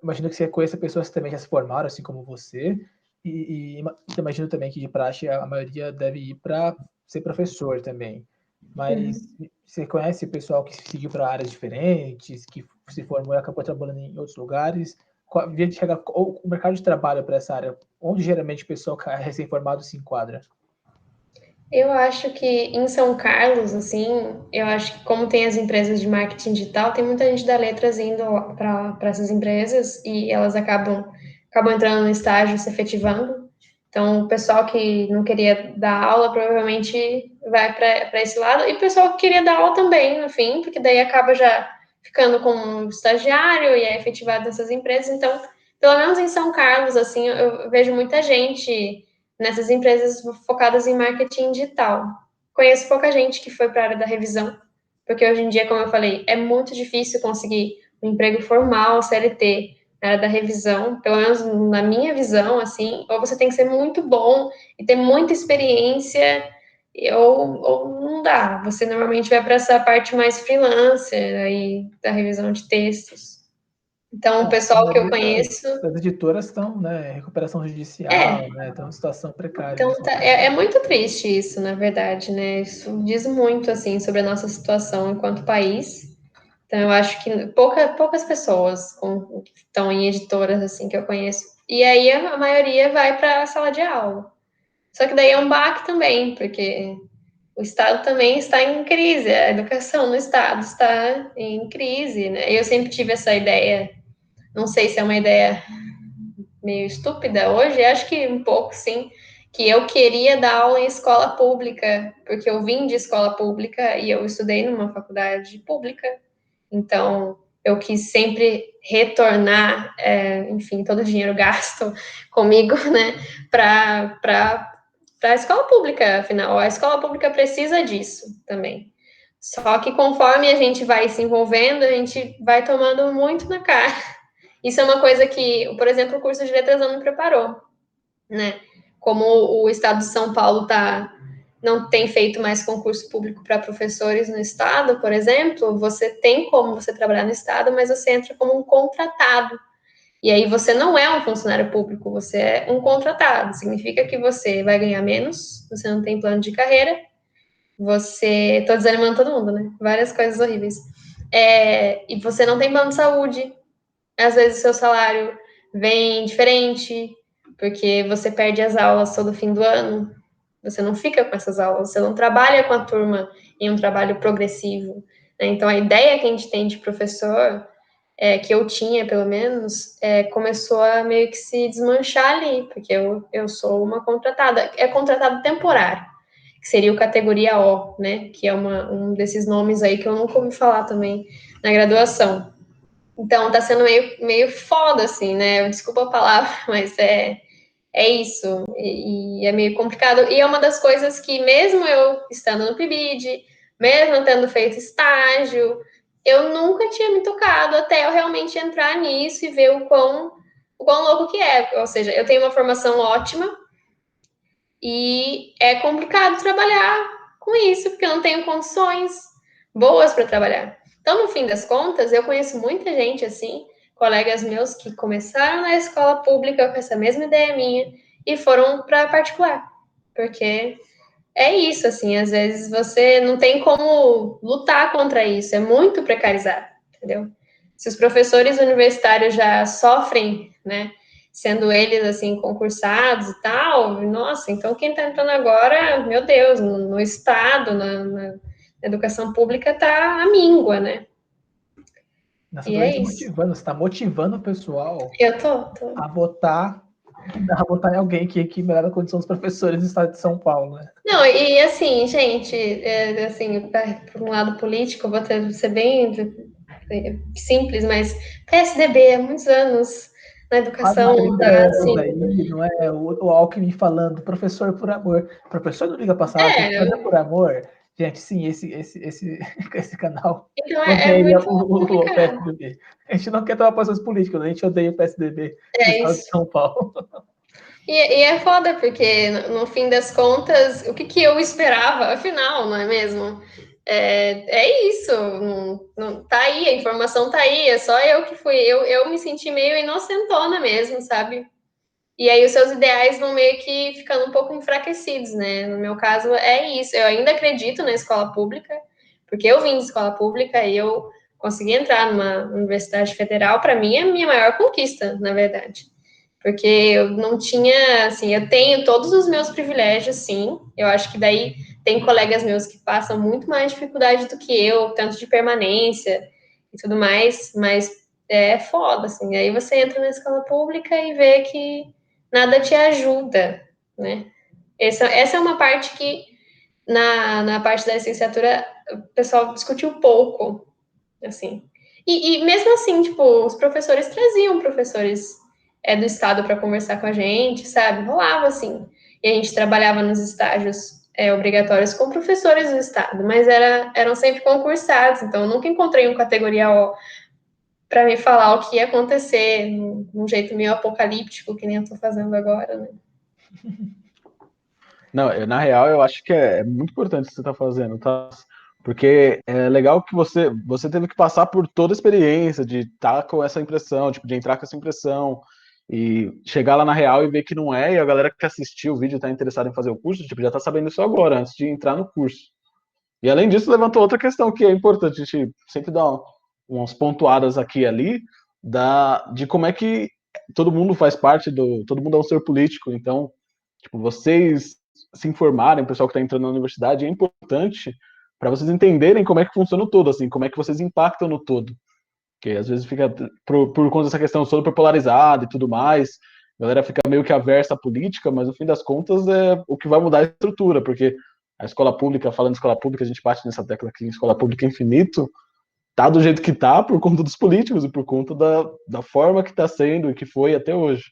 imagino que você conheça pessoas que também já se formaram, assim como você, e imagino também que de praxe a maioria deve ir para ser professor também. Mas você conhece pessoal que seguiu para áreas diferentes, que se formou e acabou trabalhando em outros lugares? Via de chegar o mercado de trabalho para essa área, onde geralmente o pessoal recém-formado se enquadra? Eu acho que em São Carlos, assim, eu acho que como tem as empresas de marketing digital, tem muita gente da Letras indo para essas empresas e elas acabam entrando no estágio, se efetivando. Então, o pessoal que não queria dar aula provavelmente vai para esse lado, e o pessoal que queria dar aula também, no fim, porque daí acaba já ficando como estagiário e é efetivado nessas empresas. Então, pelo menos em São Carlos, assim, eu vejo muita gente nessas empresas focadas em marketing digital. Conheço pouca gente que foi para a área da revisão, porque hoje em dia, como eu falei, é muito difícil conseguir um emprego formal, CLT, na área da revisão, pelo menos na minha visão, assim, ou você tem que ser muito bom e ter muita experiência, ou não dá. Você normalmente vai para essa parte mais freelancer aí da revisão de textos. Então, o A pessoal que eu maioria conheço das editoras estão, né, em recuperação é, judicial, né, estão em situação precária então, nesse momento. é muito triste isso, na verdade, né? Isso diz muito, assim, sobre a nossa situação enquanto país. Então, eu acho que poucas pessoas que estão em editoras, assim, que eu conheço. E aí, a maioria vai para a sala de aula. Só que daí é um baque também, porque o Estado também está em crise, a educação no Estado está em crise, né? Eu sempre tive essa ideia, não sei se é uma ideia meio estúpida hoje, acho que um pouco sim, que eu queria dar aula em escola pública, porque eu vim de escola pública e eu estudei numa faculdade pública, então eu quis sempre retornar, enfim, todo o dinheiro gasto comigo, né, para a escola pública, afinal, a escola pública precisa disso também. Só que conforme a gente vai se envolvendo, a gente vai tomando muito na cara. Isso é uma coisa que, por exemplo, o curso de letras não me preparou, né? Como o estado de São Paulo não tem feito mais concurso público para professores no estado, por exemplo, você tem como você trabalhar no estado, mas você entra como um contratado. E aí você não é um funcionário público, você é um contratado. Significa que você vai ganhar menos, você não tem plano de carreira, você. Tô desanimando todo mundo, né? Várias coisas horríveis. E você não tem plano de saúde, às vezes o seu salário vem diferente, porque você perde as aulas todo fim do ano, você não fica com essas aulas, você não trabalha com a turma em um trabalho progressivo, né? Então, a ideia que a gente tem de professor, que eu tinha, pelo menos, começou a meio que se desmanchar ali, porque eu sou uma contratada, contratado temporário, que seria o categoria O, né? Que é um desses nomes aí que eu nunca ouvi falar também na graduação. Então, tá sendo meio foda, assim, né? Desculpa a palavra, mas é isso. E é meio complicado. E é uma das coisas que, mesmo eu estando no PIBID, mesmo tendo feito estágio, eu nunca tinha me tocado até eu realmente entrar nisso e ver o quão louco que é. Ou seja, eu tenho uma formação ótima e é complicado trabalhar com isso, porque eu não tenho condições boas para trabalhar. Então, no fim das contas, eu conheço muita gente assim, colegas meus que começaram na escola pública com essa mesma ideia minha e foram para particular, porque é isso, assim, às vezes você não tem como lutar contra isso, é muito precarizado, entendeu? Se os professores universitários já sofrem, né, sendo eles, assim, concursados e tal, nossa, então quem está entrando agora, meu Deus, no Estado, na educação pública, tá à míngua, né? Nossa, E tô é te isso. motivando, você tá motivando o pessoal Eu tô. a votar em alguém que melhora a condição dos professores do estado de São Paulo, né? Não, e assim, gente, assim, por um lado político, eu vou ser bem simples, mas PSDB há muitos anos na Quase educação, 30 tá, anos assim, aí, não é? O Alckmin falando, professor por amor. Professor não liga pra sala, tem que fazer por amor. Gente, sim, esse canal então odeia muito o complicado. PSDB. A gente não quer tomar posições políticas, a gente odeia o PSDB do É estado de isso. São Paulo. E é foda, porque no fim das contas, o que eu esperava, afinal, não é mesmo? É isso, tá aí, a informação tá aí, é só eu que fui, eu me senti meio inocentona mesmo, sabe? E aí os seus ideais vão meio que ficando um pouco enfraquecidos, né? No meu caso, é isso. Eu ainda acredito na escola pública, porque eu vim de escola pública e eu consegui entrar numa universidade federal. Para mim, é a minha maior conquista, na verdade. Porque eu não tinha, assim, eu tenho todos os meus privilégios, sim. Eu acho que daí tem colegas meus que passam muito mais dificuldade do que eu, tanto de permanência e tudo mais, mas é foda, assim. Aí você entra na escola pública e vê que nada te ajuda, né? Essa é uma parte que, na parte da licenciatura, o pessoal discutiu pouco, assim. E mesmo assim, tipo, os professores traziam professores do Estado para conversar com a gente, sabe? Rolava, assim. E a gente trabalhava nos estágios obrigatórios com professores do Estado, mas eram sempre concursados, então eu nunca encontrei um categoria O para me falar o que ia acontecer, num jeito meio apocalíptico, que nem eu estou fazendo agora, né? Não, na real, eu acho que é muito importante o que você está fazendo, tá? Porque é legal que você teve que passar por toda a experiência de estar com essa impressão, tipo, de entrar com essa impressão e chegar lá na real e ver que não é, e a galera que assistiu o vídeo está interessada em fazer o curso, tipo, já está sabendo isso agora, antes de entrar no curso. E além disso, levantou outra questão que é importante, a gente sempre dá umas pontuadas aqui e ali, de como é que todo mundo faz parte todo mundo é um ser político, então, tipo, vocês se informarem, o pessoal que está entrando na universidade, é importante para vocês entenderem como é que funciona o todo, assim, como é que vocês impactam no todo. Porque às vezes fica, por conta dessa questão super polarizada e tudo mais, a galera fica meio que aversa à política, mas no fim das contas é o que vai mudar a estrutura, porque a escola pública, falando de escola pública, a gente bate nessa tecla aqui, escola pública é infinito, tá do jeito que tá por conta dos políticos e por conta da forma que tá sendo e que foi até hoje.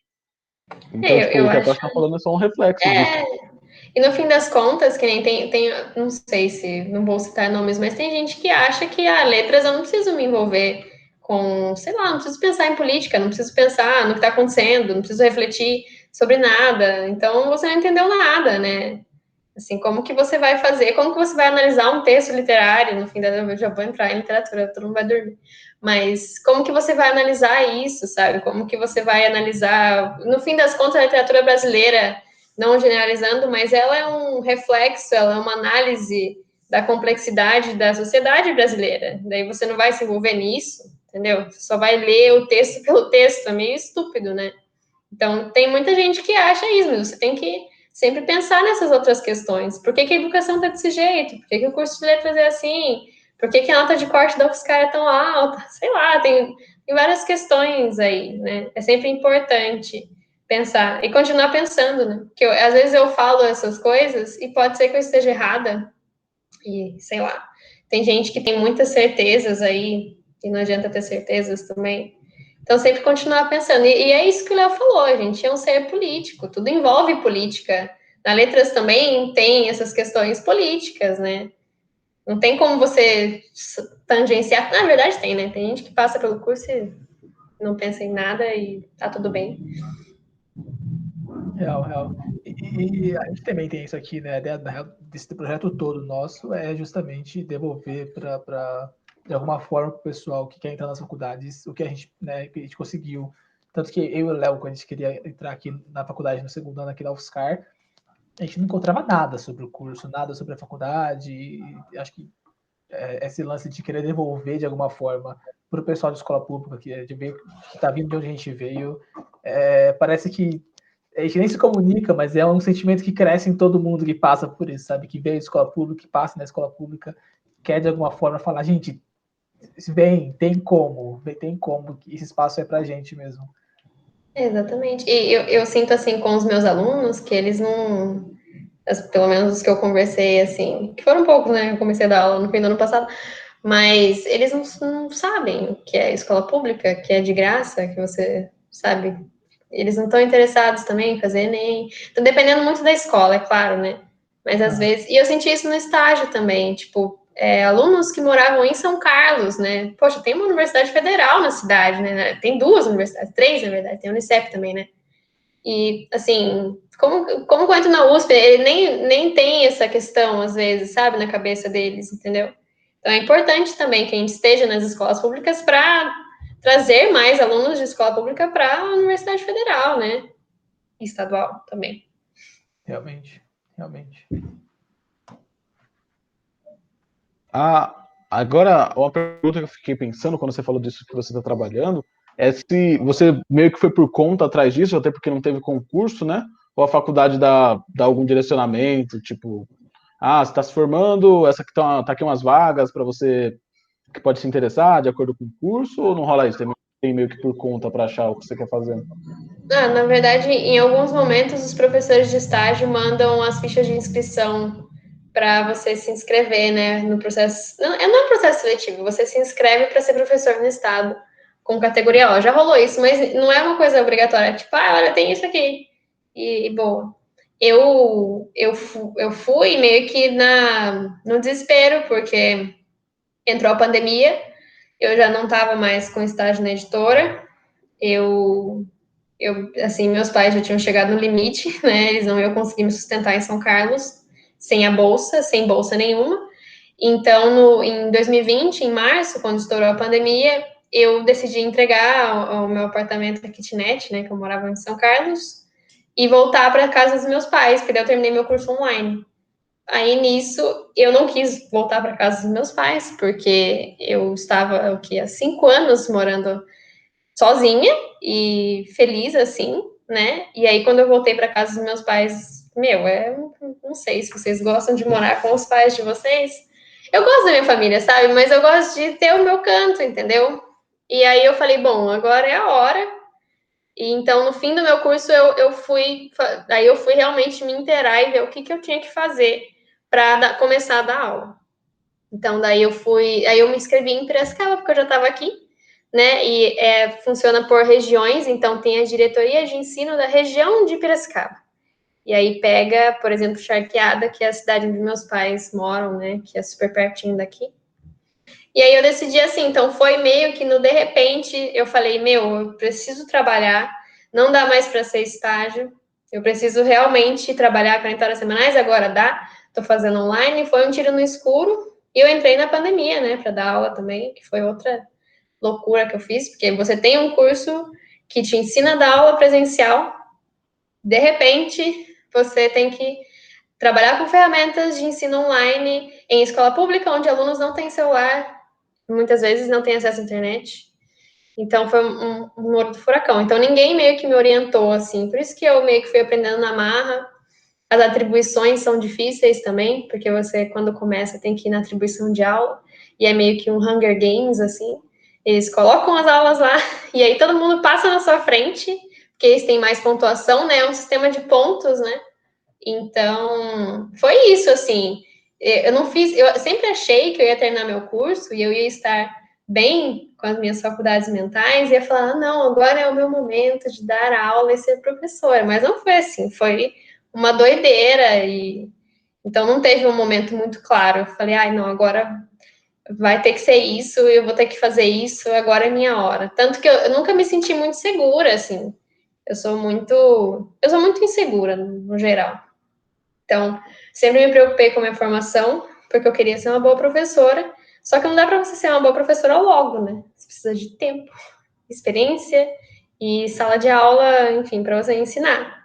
Então, tipo, Eu o que a acho. Tocha tá falando é só um reflexo disso. E no fim das contas, que nem tem, não sei se, não vou citar nomes, mas tem gente que acha que letras eu não preciso me envolver com, sei lá, não preciso pensar em política, não preciso pensar no que está acontecendo, não preciso refletir sobre nada. Então você não entendeu nada, né? Assim, como que você vai fazer, como que você vai analisar um texto literário, no fim da eu já vou entrar em literatura, todo mundo vai dormir. Mas como que você vai analisar isso, sabe? Como que você vai analisar, no fim das contas, a literatura brasileira, não generalizando, mas ela é um reflexo, ela é uma análise da complexidade da sociedade brasileira. Daí você não vai se envolver nisso, entendeu? Você só vai ler o texto pelo texto, é meio estúpido, né? Então, tem muita gente que acha isso, mas você tem que sempre pensar nessas outras questões. Por que a educação tá desse jeito? Por que o curso de letras é assim? Por que a nota de corte da UFSCar é tão alta? Sei lá, tem várias questões aí, né? É sempre importante pensar e continuar pensando, né? Porque às vezes eu falo essas coisas e pode ser que eu esteja errada e, sei lá, tem gente que tem muitas certezas aí e não adianta ter certezas também. Então, sempre continuar pensando. E é isso que o Léo falou, a gente é um ser político, tudo envolve política. Na letras também tem essas questões políticas, né? Não tem como você tangenciar. Na verdade, tem, né? Tem gente que passa pelo curso e não pensa em nada e tá tudo bem. Real, real. E a gente também tem isso aqui, né? A ideia desse projeto todo nosso é justamente devolver para de alguma forma, para o pessoal que quer entrar nas faculdades, o que a gente, né, que a gente conseguiu. Tanto que eu e o Léo, quando a gente queria entrar aqui na faculdade no segundo ano aqui da UFSCar, a gente não encontrava nada sobre o curso, nada sobre a faculdade. E acho que esse lance de querer devolver de alguma forma para o pessoal de escola pública que está vindo de onde a gente veio, parece que a gente nem se comunica, mas é um sentimento que cresce em todo mundo que passa por isso, sabe? Que veio de escola pública, que passa na escola pública, quer de alguma forma falar, gente, vem, tem como, que esse espaço é pra gente mesmo. Exatamente. E eu sinto assim com os meus alunos que eles não. Pelo menos os que eu conversei, assim, que foram poucos, né? Eu comecei a dar aula no fim do ano passado, mas eles não sabem o que é escola pública, que é de graça, que você sabe. Eles não estão interessados também em fazer Enem. Então, dependendo muito da escola, é claro, né? Mas às vezes. E eu senti isso no estágio também, tipo, alunos que moravam em São Carlos, né? Poxa, tem uma universidade federal na cidade, né? Tem duas universidades, três, na verdade, tem a Unicep também, né? E, assim, como eu entro na USP, ele nem tem essa questão, às vezes, sabe, na cabeça deles, entendeu? Então, é importante também que a gente esteja nas escolas públicas para trazer mais alunos de escola pública para a Universidade Federal, né? Estadual também. Realmente, realmente. Agora, uma pergunta que eu fiquei pensando quando você falou disso que você está trabalhando é se você meio que foi por conta atrás disso, até porque não teve concurso, né? Ou a faculdade dá algum direcionamento, tipo, você está se formando, essa aqui tá aqui umas vagas para você que pode se interessar de acordo com o curso, ou não rola isso? Tem meio que por conta para achar o que você quer fazer? Na verdade, em alguns momentos, os professores de estágio mandam as fichas de inscrição para você se inscrever, né, no processo. Não é um processo seletivo, você se inscreve para ser professor no estado com categoria O. Já rolou isso, mas não é uma coisa obrigatória. Tipo, olha, tem isso aqui. E boa. Eu fui meio que no desespero, porque entrou a pandemia, eu já não estava mais com estágio na editora, assim, meus pais já tinham chegado no limite, né? Eles não iam conseguir me sustentar em São Carlos sem bolsa nenhuma. Então, em 2020, em março, quando estourou a pandemia, eu decidi entregar o meu apartamento da kitnet, né? Que eu morava em São Carlos, e voltar para casa dos meus pais, porque daí eu terminei meu curso online. Aí nisso, eu não quis voltar para casa dos meus pais, porque eu estava, há 5 anos morando sozinha e feliz assim, né? E aí quando eu voltei para casa dos meus pais, não sei se vocês gostam de morar com os pais de vocês. Eu gosto da minha família, sabe? Mas eu gosto de ter o meu canto, entendeu? E aí eu falei, bom, agora é a hora. E então no fim do meu curso aí eu fui realmente me inteirar e ver o que eu tinha que fazer para começar a dar aula. Então aí eu me inscrevi em Piracicaba porque eu já estava aqui, né? E funciona por regiões, então tem a diretoria de ensino da região de Piracicaba. E aí pega, por exemplo, Charqueada, que é a cidade onde meus pais moram, né? Que é super pertinho daqui. E aí eu decidi assim, então foi meio que no de repente eu falei, eu preciso trabalhar, não dá mais para ser estágio, eu preciso realmente trabalhar 40 horas semanais, agora dá, tô fazendo online, foi um tiro no escuro, e eu entrei na pandemia, né, para dar aula também, que foi outra loucura que eu fiz, porque você tem um curso que te ensina a dar aula presencial, de repente você tem que trabalhar com ferramentas de ensino online em escola pública, onde alunos não têm celular, muitas vezes não têm acesso à internet. Então, foi um olho do furacão. Então, ninguém meio que me orientou, assim. Por isso que eu meio que fui aprendendo na marra. As atribuições são difíceis também, porque você, quando começa, tem que ir na atribuição de aula. E é meio que um Hunger Games, assim. Eles colocam as aulas lá, e aí todo mundo passa na sua frente, porque eles têm mais pontuação, né? É um sistema de pontos, né? Então, foi isso, assim. Eu sempre achei que eu ia terminar meu curso e eu ia estar bem com as minhas faculdades mentais e ia falar, não, agora é o meu momento de dar aula e ser professora. Mas não foi assim, foi uma doideira e então não teve um momento muito claro. Eu falei, ai, não, agora vai ter que ser isso, eu vou ter que fazer isso, agora é minha hora. Tanto que eu nunca me senti muito segura, assim. Eu sou muito insegura, no geral. Então, sempre me preocupei com a minha formação, porque eu queria ser uma boa professora. Só que não dá para você ser uma boa professora logo, né? Você precisa de tempo, experiência e sala de aula, enfim, para você ensinar.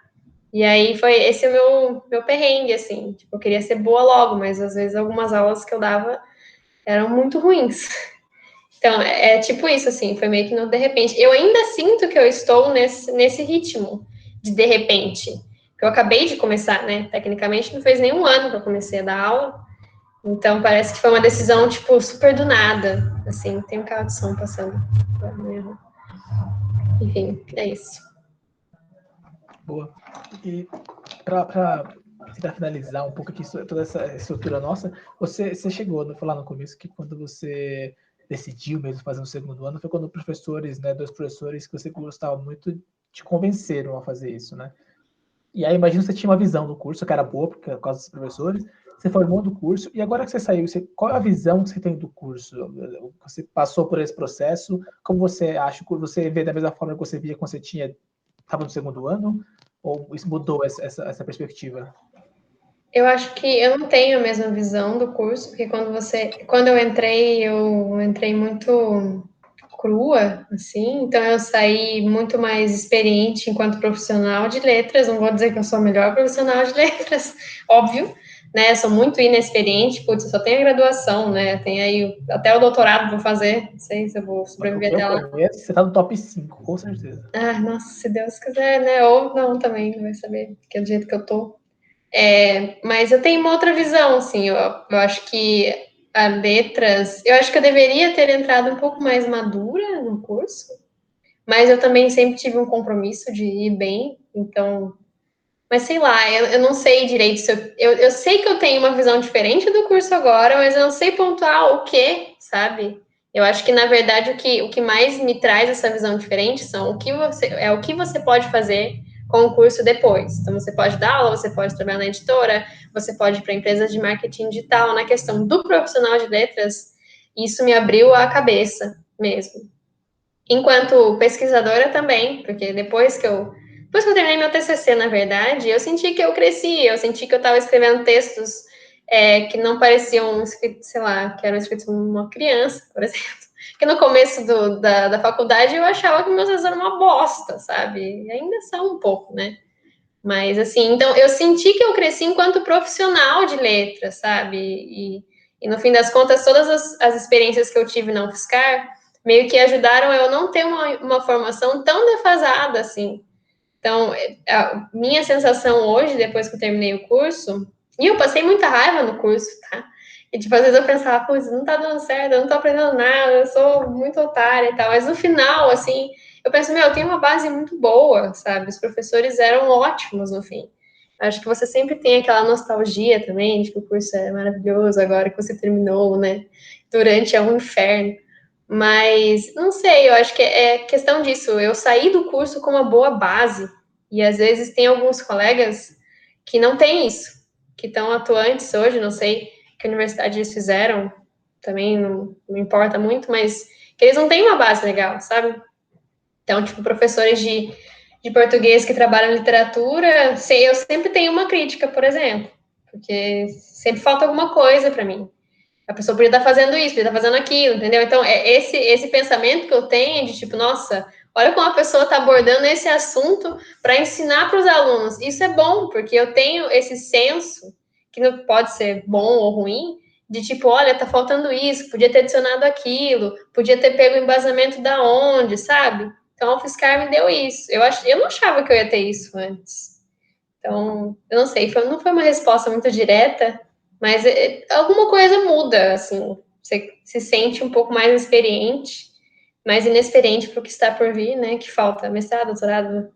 E aí foi esse o meu perrengue, assim. Tipo, eu queria ser boa logo, mas às vezes algumas aulas que eu dava eram muito ruins. Então, é tipo isso, assim, foi meio que no de repente. Eu ainda sinto que eu estou nesse ritmo de repente. Que eu acabei de começar, né? Tecnicamente, não fez nenhum ano que eu comecei a dar aula. Então, parece que foi uma decisão, tipo, super do nada. Assim, tem um carro de som passando. Enfim, é isso. Boa. E para tentar finalizar um pouco aqui toda essa estrutura nossa, você chegou a falar no começo que quando você decidiu mesmo fazer no segundo ano foi quando professores, né, dois professores que você gostava muito te convenceram a fazer isso, né? E aí imagino que você tinha uma visão do curso que era boa por causa dos professores, você formou do curso e agora que você saiu, qual é a visão que você tem do curso? Você passou por esse processo? Como você acha? Você vê da mesma forma que você via quando você estava no segundo ano? Ou isso mudou essa perspectiva? Eu acho que eu não tenho a mesma visão do curso, porque quando eu entrei muito crua, assim, então eu saí muito mais experiente enquanto profissional de letras. Não vou dizer que eu sou a melhor profissional de letras, óbvio, né? Eu sou muito inexperiente, putz, eu só tenho a graduação, né? Tem aí até o doutorado vou fazer, não sei se eu vou sobreviver até lá. Conheço, você tá no top 5, com certeza. Ah, nossa, se Deus quiser, né? Ou não também, vai saber, que é do jeito que eu tô. Mas eu tenho uma outra visão, assim, eu acho que a letras, eu acho que eu deveria ter entrado um pouco mais madura no curso, mas eu também sempre tive um compromisso de ir bem, então, mas sei lá, eu não sei direito se eu sei que eu tenho uma visão diferente do curso agora, mas eu não sei pontuar o que, sabe? Eu acho que, na verdade, o que mais me traz essa visão diferente são o que você pode fazer com o curso depois. Então, você pode dar aula, você pode trabalhar na editora, você pode ir para empresas de marketing digital. Na questão do profissional de letras, isso me abriu a cabeça mesmo. Enquanto pesquisadora também, porque depois que eu terminei meu TCC, na verdade, eu senti que eu cresci, eu senti que eu estava escrevendo textos que não pareciam escritos, sei lá, que eram escritos por uma criança, por exemplo. Que no começo da faculdade eu achava que meus textos eram uma bosta, sabe? E ainda são um pouco, né? Mas, assim, então eu senti que eu cresci enquanto profissional de letras, sabe? E no fim das contas, todas as experiências que eu tive na UFSCar meio que ajudaram eu não ter uma formação tão defasada, assim. Então, a minha sensação hoje, depois que eu terminei o curso, e eu passei muita raiva no curso, tá? E, tipo, às vezes eu pensava, pô, isso não tá dando certo, eu não tô aprendendo nada, eu sou muito otária e tal. Mas no final, assim, eu penso, meu, eu tenho uma base muito boa, sabe? Os professores eram ótimos no fim. Acho que você sempre tem aquela nostalgia também, de que o curso é maravilhoso agora que você terminou, né? Durante é um inferno. Mas, não sei, eu acho que é questão disso. Eu saí do curso com uma boa base. E às vezes tem alguns colegas que não têm isso, que estão atuantes hoje, não sei que universidade eles fizeram, também não importa muito, mas que eles não têm uma base legal, sabe? Então, tipo, professores de português que trabalham em literatura, eu sempre tenho uma crítica, por exemplo, porque sempre falta alguma coisa para mim. A pessoa podia estar fazendo isso, podia estar fazendo aquilo, entendeu? Então, esse pensamento que eu tenho de tipo, nossa, olha como a pessoa está abordando esse assunto para ensinar para os alunos. Isso é bom, porque eu tenho esse senso, que não pode ser bom ou ruim, de tipo, olha, tá faltando isso, podia ter adicionado aquilo, podia ter pego o embasamento da onde, sabe? Então, a UFSCar me deu isso. Eu não achava que eu ia ter isso antes. Então, eu não sei, não foi uma resposta muito direta, mas alguma coisa muda, assim. Você se sente um pouco mais experiente, mais inexperiente para o que está por vir, né? Que falta mestrado, doutorado,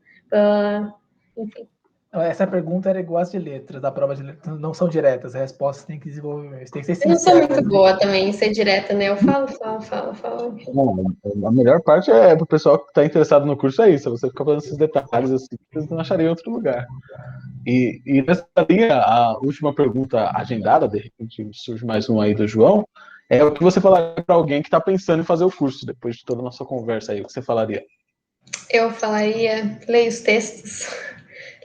enfim. Essa pergunta era igual às de letras, da prova de letras, não são diretas, as respostas têm que desenvolver, tem que ser sincero. Eu não sou muito boa também em ser direta, né? Eu falo. Bom, a melhor parte é pro pessoal que está interessado no curso, é isso. Você ficar fazendo esses detalhes assim, que vocês não achariam em outro lugar. E nessa linha, a última pergunta agendada, de repente surge mais uma aí do João, é o que você falaria para alguém que está pensando em fazer o curso, depois de toda a nossa conversa aí, o que você falaria? Eu falaria, leia os textos.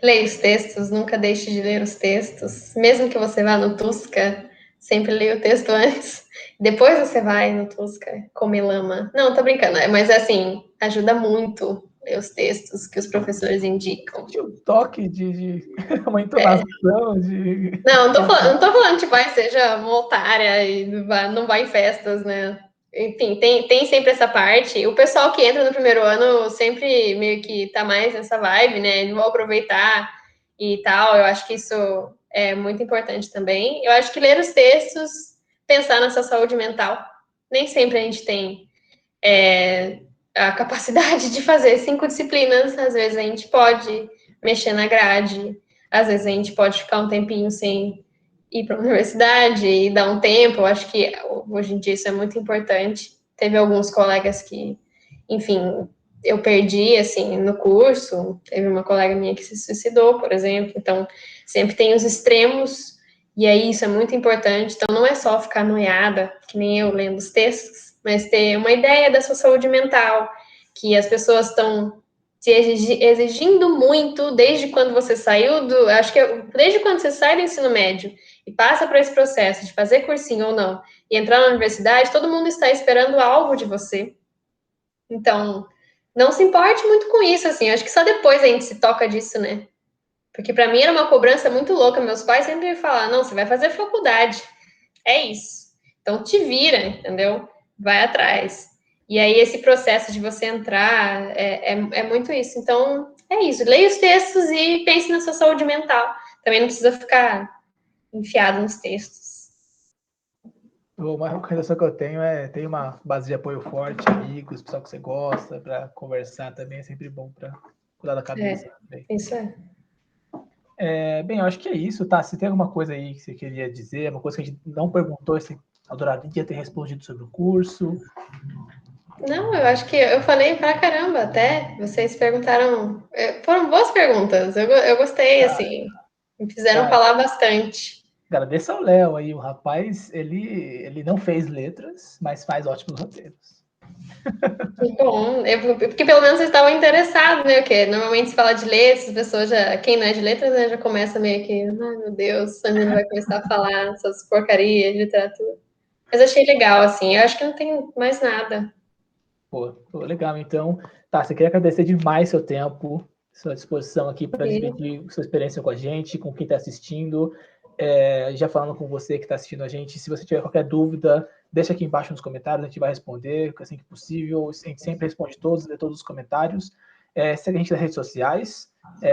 Leia os textos, nunca deixe de ler os textos. Mesmo que você vá no Tusca, sempre leia o texto antes. Depois você vai no Tusca comer lama. Não, tô brincando, mas assim, ajuda muito ler os textos que os professores indicam. Tinha um toque de uma entonação de... Não tô falando, tipo, seja uma otária e não vai em festas, né? Enfim, tem sempre essa parte. O pessoal que entra no primeiro ano sempre meio que tá mais nessa vibe, né? Não vou aproveitar e tal. Eu acho que isso é muito importante também. Eu acho que ler os textos, pensar na sua saúde mental. Nem sempre a gente tem a capacidade de fazer 5 disciplinas. Às vezes a gente pode mexer na grade, às vezes a gente pode ficar um tempinho sem ir para a universidade e dar um tempo. Eu acho que hoje em dia isso é muito importante. Teve alguns colegas que, enfim, eu perdi, assim, no curso. Teve uma colega minha que se suicidou, por exemplo. Então, sempre tem os extremos, e aí isso é muito importante. Então, não é só ficar noiada, que nem eu lendo os textos, mas ter uma ideia da sua saúde mental, que as pessoas estão se exigindo muito desde quando você saiu do... Acho que desde quando você sai do ensino médio e passa por esse processo de fazer cursinho ou não, e entrar na universidade, todo mundo está esperando algo de você. Então, não se importe muito com isso, assim. Acho que só depois a gente se toca disso, né? Porque para mim era uma cobrança muito louca. Meus pais sempre me falavam, não, você vai fazer faculdade. É isso. Então, te vira, entendeu? Vai atrás. E aí, esse processo de você entrar é muito isso. Então, é isso. Leia os textos e pense na sua saúde mental. Também não precisa ficar enfiado nos textos. Uma recomendação que eu tenho é ter uma base de apoio forte, amigos, pessoal que você gosta, para conversar também é sempre bom para cuidar da cabeça. Isso é. Bem, eu acho que é isso, tá? Se tem alguma coisa aí que você queria dizer, uma coisa que a gente não perguntou, você adoraria ter respondido sobre o curso. Não, eu acho que eu falei pra caramba até. Vocês perguntaram. Foram boas perguntas. Eu gostei, assim. Me fizeram falar bastante. Agradeço ao Léo aí, o rapaz, ele não fez letras, mas faz ótimos roteiros. Que bom. Porque pelo menos vocês estavam interessados, né? Porque normalmente se fala de letras, as pessoas já. Quem não é de letras, né, já começa meio que. Ai, meu Deus, a menina vai começar a falar essas porcarias de literatura. Mas achei legal, assim. Eu acho que não tem mais nada. Pô, legal. Então, tá, você queria agradecer demais seu tempo, sua disposição aqui para dividir sua experiência com a gente, com quem está assistindo. Já falando com você que está assistindo a gente, se você tiver qualquer dúvida, deixa aqui embaixo nos comentários, a gente vai responder assim que possível. A gente sempre responde todos, lê todos os comentários. Segue a gente nas redes sociais.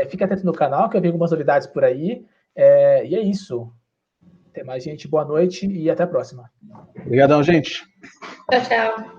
Fica atento no canal, que eu vi algumas novidades por aí. E é isso. Até mais, gente. Boa noite e até a próxima. Obrigadão, gente. Tchau, tchau.